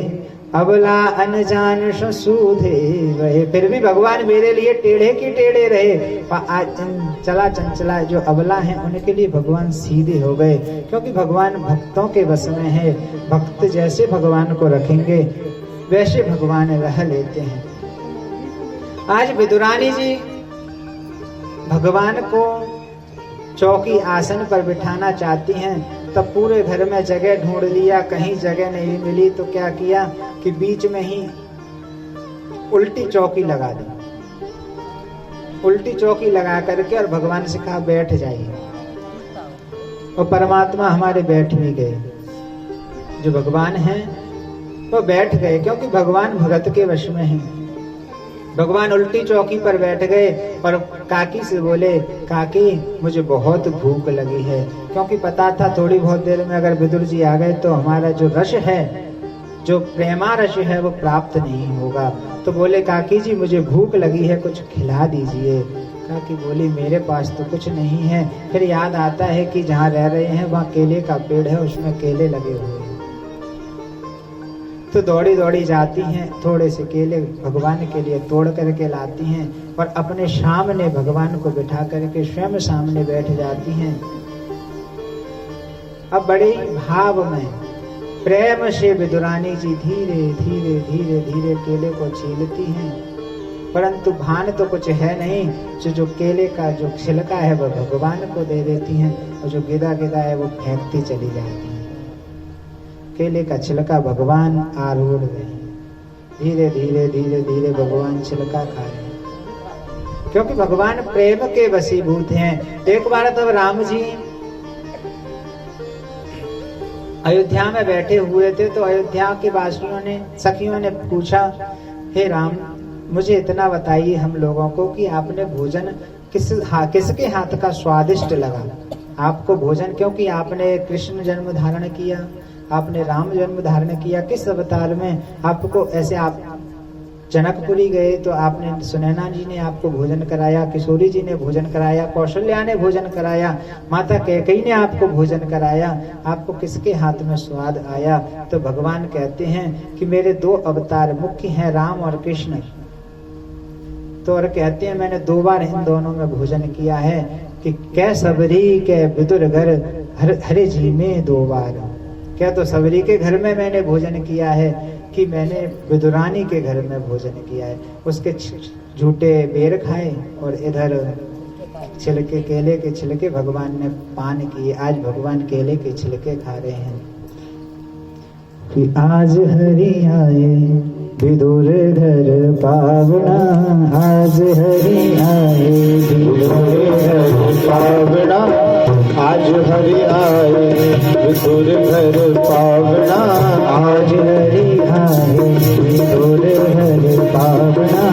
अबला अनजान सूधे वहे। फिर भी भगवान मेरे लिए टेढ़े की टेढ़े रहे, आज चला चंचला जो अबला हैं उनके लिए भगवान सीधे हो गए, क्योंकि भगवान भक्तों के बस में है। भक्त जैसे भगवान को रखेंगे वैसे भगवान रह लेते हैं। आज विदुरानी जी भगवान को चौकी आसन पर बिठाना चाहती हैं, तब पूरे घर में जगह ढूंढ लिया, कहीं जगह नहीं मिली तो क्या किया कि बीच में ही उल्टी चौकी लगा दी। उल्टी चौकी लगा करके और भगवान से कहा बैठ जाइए, और परमात्मा हमारे बैठ भी गए। जो भगवान हैं वो बैठ गए, क्योंकि भगवान भगत के वश में हैं। भगवान उल्टी चौकी पर बैठ गए और काकी से बोले काकी मुझे बहुत भूख लगी है, क्योंकि पता था थोड़ी बहुत देर में अगर विदुर जी आ गए तो हमारा जो रस है, जो प्रेमा रस है वो प्राप्त नहीं होगा। तो बोले काकी जी मुझे भूख लगी है, कुछ खिला दीजिए। काकी बोली मेरे पास तो कुछ नहीं है। फिर याद आता है कि जहाँ रह रहे हैं वहाँ केले का पेड़ है, उसमें केले लगे हुए हैं। तो दौड़ी दौड़ी जाती हैं, थोड़े से केले भगवान के लिए तोड़ करके लाती हैं और अपने सामने भगवान को बिठा करके स्वयं सामने बैठ जाती हैं। अब बड़े भाव में प्रेम से विदुरानी जी धीरे धीरे धीरे धीरे केले को छीलती हैं, परंतु भान तो कुछ है नहीं। जो केले का जो छिलका है वह भगवान को दे देती हैं और जो गिदा गिदा है वो फेंकती चली जाती है। केले का छिलका भगवान आरूढ़ गए, धीरे धीरे धीरे धीरे भगवान छिलका खा रहे हैं, क्योंकि भगवान प्रेम के वशीभूत हैं। एक बार तब राम जी अयोध्या में बैठे हुए थे, तो अयोध्या के वासियों ने सखियों ने पूछा हे राम मुझे इतना बताइए हम लोगों को कि आपने भोजन किसके हाथ का स्वादिष्ट लगा आपको भोजन, क्योंकि आपने कृष्ण जन्म धारण किया, आपने राम जन्म धारण किया, किस अवतार में आपको ऐसे आप जनकपुरी गए तो आपने सुनैना जी ने आपको भोजन कराया, किशोरी जी ने भोजन कराया, कौशल्या ने भोजन कराया, माता कैकेयी ने आपको भोजन कराया, आपको किसके हाथ में स्वाद आया? तो भगवान कहते हैं कि मेरे दो अवतार मुख्य हैं राम और कृष्ण। तो और कहते हैं मैंने 2 बार इन दोनों में भोजन किया है कि कै सबरी के विदुर घर हरे जी में 2 बार। क्या तो सबरी के घर में मैंने भोजन किया है कि मैंने विदुरानी के घर में भोजन किया है। उसके झूठे बेर खाए और इधर छिलके केले के छिलके भगवान ने पान किए। आज भगवान केले के छिलके खा रहे हैं कि आज हरि आए विदुर घर पावना, आज हरि आए विदुर घर पावना, आज हरि आए विदुर घर पावना, आज हरि आए विदुर घर पावना,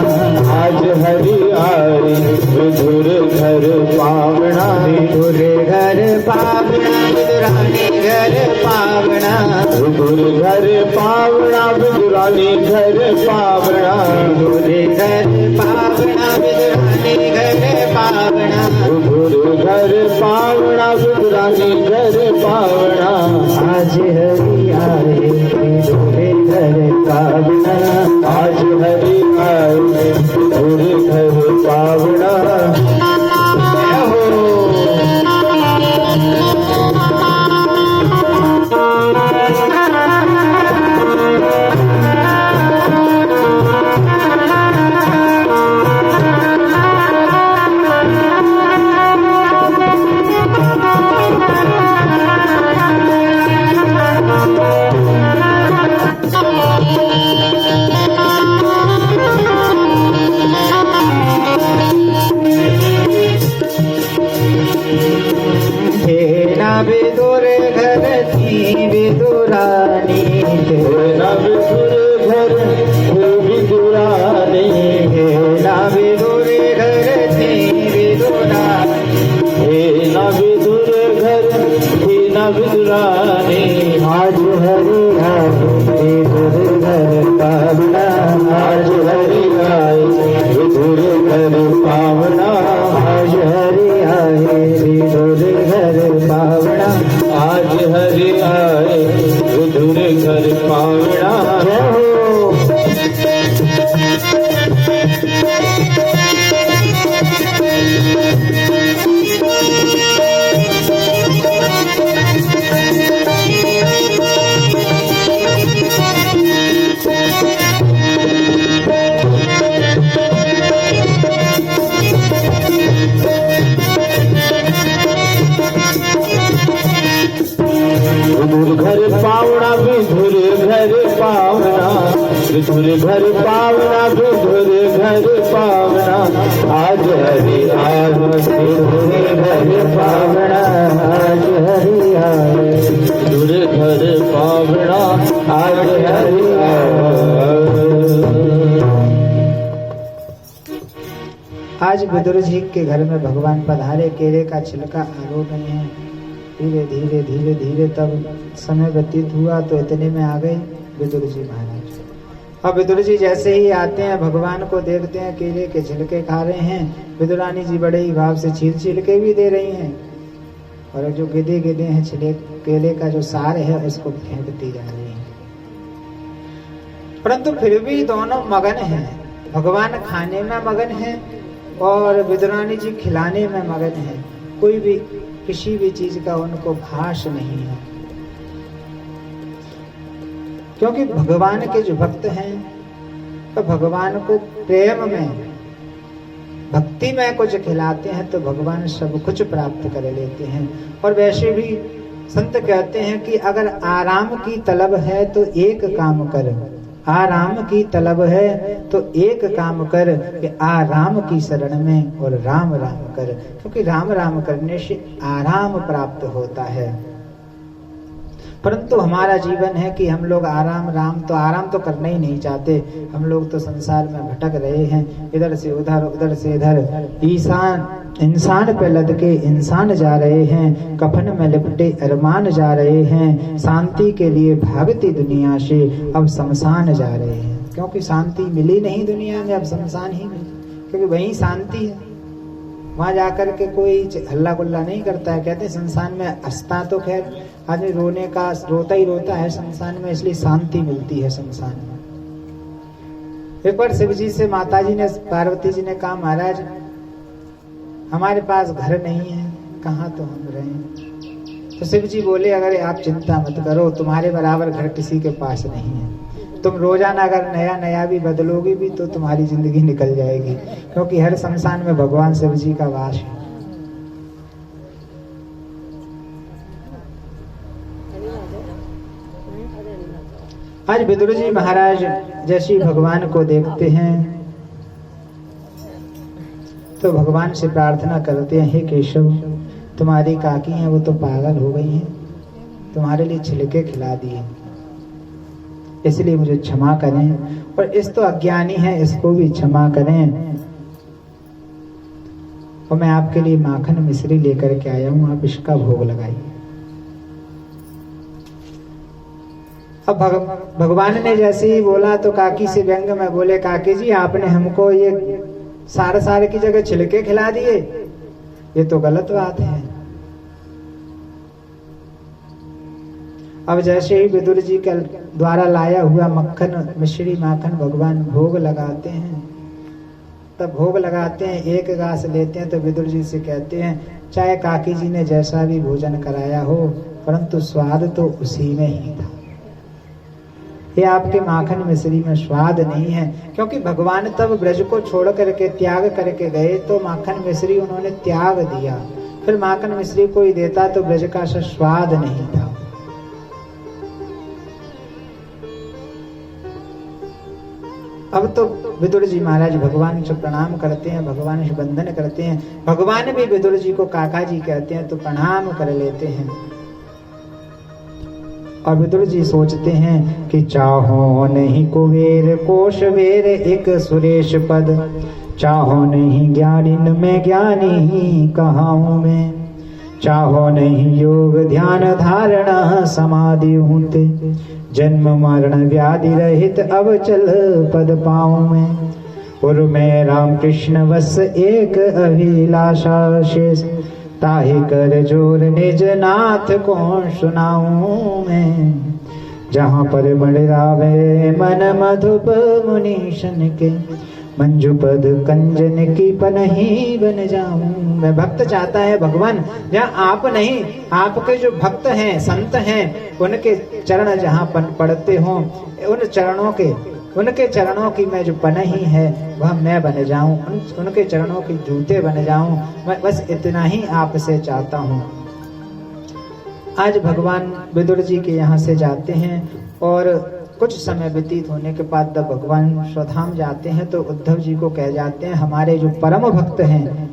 आज हरि आए विदुर घर पावना, विदुर घर पावना, विदुरानी घर पावना, विदुर घर पावना, विदुरानी घर पावना, विदुर घर पावना, विदुरानी विदुरानी घर पावना, विदुर घर पावना, विदुरानी घर पावना। आज हरि आए विदुर घर पावना, आज हरि आए विदुर घर पावना। विदुर घर थी विदुरानी, ना विदुर घर विदुरानी, ना विदुर घर थी विदुरानी, ना विदुर घर थी ना विदुरानी। आज हरि आए विदुर घर पावना, आज हरि आए विदुर घर पावना। आज हरि आए विदुर घर पावना, आज हरि आए विदुर घर पावना। विदुर घर पावना, विदुर घर पावना, विदुर घर पावना, विदुर घर पावना। आज हरि आए विदुर घर पावना, आज हरि आए विदुर घर पावना। आज हरि आए। आज विदुर जी के घर में भगवान पधारे, केले का छिलका आरोप नहीं है। धीरे धीरे धीरे धीरे तब समय व्यतीत हुआ तो इतने में आ गए विदुर जी महाराज। अब विदुर जी जैसे ही आते हैं भगवान को देखते हैं केले के छिलके खा रहे हैं। विदुरानी जी बड़े ही भाव से छील छील के भी दे रही हैं और जो गिदे गिदे हैं छिले केले का जो सार है उसको फेंकती जा रही है। परंतु फिर भी दोनों मगन हैं, भगवान खाने में मगन है और विदुरानी जी खिलाने में मगन है। कोई भी किसी भी चीज का उनको भाष नहीं है, क्योंकि भगवान के जो भक्त हैं तो भगवान को प्रेम में भक्ति में कुछ खिलाते हैं तो भगवान सब कुछ प्राप्त कर लेते हैं। और वैसे भी संत कहते हैं कि अगर आराम की तलब है तो एक काम कर, आराम की तलब है तो एक काम कर कि आराम की शरण में और राम राम कर, क्योंकि राम राम करने से आराम प्राप्त होता है। परंतु हमारा जीवन है कि हम लोग आराम तो करना ही नहीं चाहते। हम लोग तो संसार में भटक रहे हैं, इधर से उधर से इधर। इंसान पे लद के इंसान जा रहे हैं, कफन में लिपटे अरमान जा रहे हैं। शांति के लिए भागती दुनिया से अब शमशान जा रहे हैं, क्योंकि शांति मिली नहीं दुनिया में, अब शमशान ही मिली, क्योंकि वही शांति है। वहां जाकर के कोई हल्ला गुल्ला नहीं करता है। कहते हैं शमशान में हंसता तो खैर आदमी रोता ही रोता है शमशान में, इसलिए शांति मिलती है शमशान में। एक बार शिव जी से माता जी ने, पार्वती जी ने कहा महाराज हमारे पास घर नहीं है, कहाँ तो हम रहें। तो शिव जी बोले अगर आप चिंता मत करो, तुम्हारे बराबर घर किसी के पास नहीं है। तुम रोजाना अगर नया नया भी बदलोगी भी तो तुम्हारी जिंदगी निकल जाएगी, क्योंकि हर शमशान में भगवान शिव जी का वास है। आज विदुर जी महाराज जैसे भगवान को देखते हैं तो भगवान से प्रार्थना करते हैं, हे केशव तुम्हारी काकी हैं वो तो पागल हो गई हैं, तुम्हारे लिए छिलके खिला दिए, इसलिए मुझे क्षमा करें। और इस तो अज्ञानी है, इसको भी क्षमा करें। और मैं आपके लिए माखन मिश्री लेकर के आया हूं, आप इसका भोग लगाइए। अब भगवान ने जैसे ही बोला तो काकी से व्यंग में बोले, काकी जी आपने हमको ये सार सार की जगह छिलके खिला दिए, ये तो गलत बात है। अब जैसे ही विदुर जी के द्वारा लाया हुआ मक्खन, मिश्री माखन भगवान भोग लगाते हैं, तब भोग लगाते हैं, एक गास लेते हैं तो विदुर जी से कहते हैं, चाहे काकी जी ने जैसा भी भोजन कराया हो, परंतु स्वाद तो उसी में ही था। ये आपके माखन मिश्री में स्वाद नहीं है, क्योंकि भगवान तब ब्रज को छोड़ करके त्याग करके गए तो माखन मिश्री उन्होंने त्याग दिया, फिर माखन मिश्री कोई देता तो ब्रज का स्वाद नहीं था। अब तो विदुर जी महाराज भगवान से प्रणाम करते हैं, भगवान से वंदन करते हैं, भगवान भी विदुर जी को काका जी कहते हैं तो प्रणाम कर लेते हैं। और विदुर जी सोचते हैं कि चाहो नहीं कुबेर कोश वेर एक सुरेश पद, चाहो नहीं ज्ञानिन में ज्ञानी कहाऊं मैं, चाहो नहीं योग ध्यान धारणा समाधि हूते, जन्म मरण व्याधि रहित अब चल पद पाऊं मैं, और मैं राम कृष्ण वस एक अभिलाषा शेष, ताहि कर जोर निज नाथ को सुनाऊं मैं, जहाँ पर मड़रावे मन मधुप मुनीशन के, मंजू पद कंजन की पनही बन जाऊं मैं। भक्त चाहता है भगवान जहाँ आप नहीं, आपके जो भक्त हैं संत हैं उनके चरण जहाँ पड़ते हों, उनके चरणों की मैं जो पनही है वह मैं बन जाऊं, उनके चरणों के जूते बन जाऊं, मैं बस इतना ही आपसे चाहता हूं। आज भगवान विदुर जी के यहाँ से जाते हैं और कुछ समय व्यतीत होने के बाद जब भगवान स्वधाम जाते हैं तो उद्धव जी को कह जाते हैं, हमारे जो परम भक्त हैं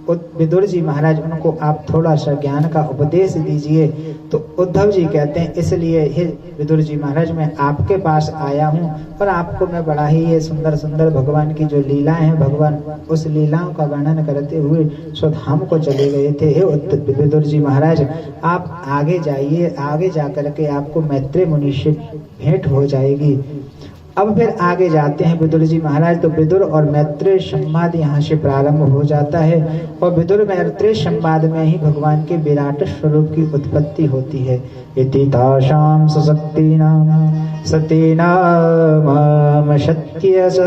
विदुर जी महाराज, उनको आप थोड़ा सा ज्ञान का उपदेश दीजिए। तो उद्धव जी कहते हैं, इसलिए हे विदुर जी महाराज मैं आपके पास आया हूँ और आपको मैं बड़ा ही ये सुंदर सुंदर भगवान की जो लीलाएं हैं, भगवान उस लीलाओं का वर्णन करते हुए स्वधाम को चले गए थे। हे विदुर जी महाराज आप आगे जाइए, आगे जा करके आपको मैत्रेय मुनि से भेंट हो जाएगी। अब फिर आगे जाते हैं विदुर जी महाराज, तो विदुर और मैत्रेय संवाद यहाँ से प्रारंभ हो जाता है और विदुर मैत्रेय संवाद में ही भगवान के विराट स्वरूप की उत्पत्ति होती है। इति तासाम सशक्तिनाम सतीनाम शक्यस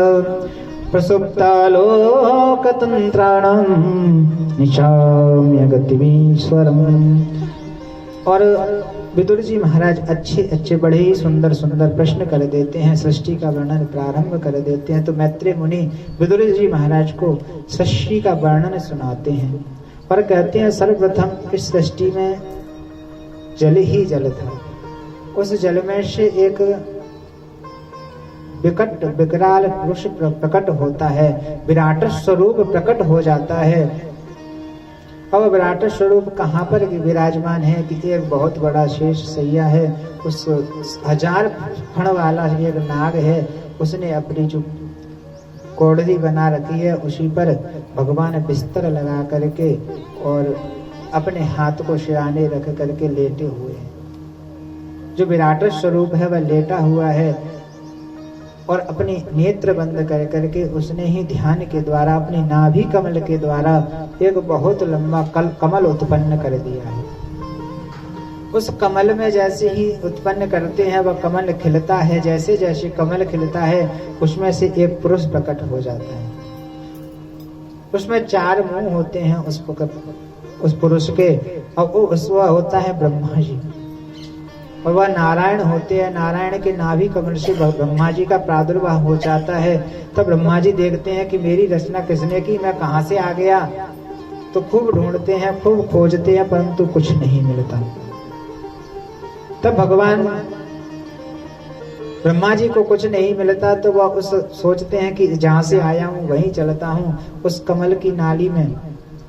प्रसुप्तालोकतंत्राणाम निशाम्य गतिमीश्वरम। और विदुर जी महाराज अच्छे अच्छे बड़े ही सुंदर सुंदर प्रश्न कर देते हैं, सृष्टि का वर्णन प्रारंभ कर देते हैं। तो मैत्रेय मुनि विदुर जी महाराज को सृष्टि का वर्णन सुनाते हैं और कहते हैं, सर्वप्रथम इस सृष्टि में जल ही जल था, उस जल में से एक विकराल पुरुष प्रकट होता है, विराट स्वरूप प्रकट हो जाता है। अब विराट स्वरूप कहाँ पर विराजमान है कि एक बहुत बड़ा शेष सैया है, उस 1000 फण वाला एक नाग है, उसने अपनी जो कोड़री बना रखी है उसी पर भगवान बिस्तर लगा करके और अपने हाथ को सिराने रख करके लेटे हुए हैं। जो विराट स्वरूप है वह लेटा हुआ है और अपने नेत्र बंद कर करके उसने ही ध्यान के द्वारा अपने नाभि कमल के द्वारा एक बहुत लंबा कमल उत्पन्न कर दिया है। उस कमल में जैसे ही उत्पन्न करते हैं वह कमल खिलता है, जैसे जैसे कमल खिलता है उसमें से एक पुरुष प्रकट हो जाता है। उसमें 4 मुंह होते हैं उस पुरुष के, और वह होता है ब्रह्मा जी और वह नारायण होते हैं। नारायण के नाभि कमल से ब्रह्मा जी का प्रादुर्भाव हो जाता है। तब ब्रह्मा जी देखते हैं कि मेरी रचना किसने की, मैं कहाँ से आ गया। तो खूब ढूंढते हैं, खूब खोजते हैं, परंतु कुछ नहीं मिलता। तब भगवान ब्रह्मा जी को कुछ नहीं मिलता तो वह उस सोचते हैं कि जहाँ से आया हूँ वहीं चलता हूँ। उस कमल की नाली में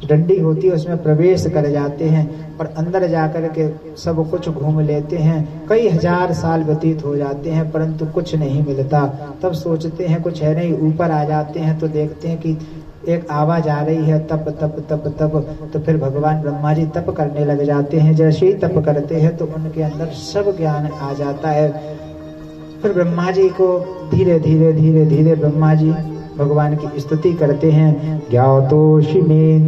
डंडी होती है, उसमें प्रवेश कर जाते हैं और अंदर जाकर के सब कुछ घूम लेते हैं। कई 1000 साल व्यतीत हो जाते हैं परंतु कुछ नहीं मिलता। तब सोचते हैं कुछ है नहीं, ऊपर आ जाते हैं तो देखते हैं कि एक आवाज आ रही है, तप तप तप तप। तो फिर भगवान ब्रह्मा जी तप करने लग जाते हैं। जैसे ही तप करते हैं तो उनके अंदर सब ज्ञान आ जाता है। फिर ब्रह्मा जी को धीरे धीरे धीरे धीरे ब्रह्मा जी भगवान की स्तुति करते हैं। ज्ञातोषि में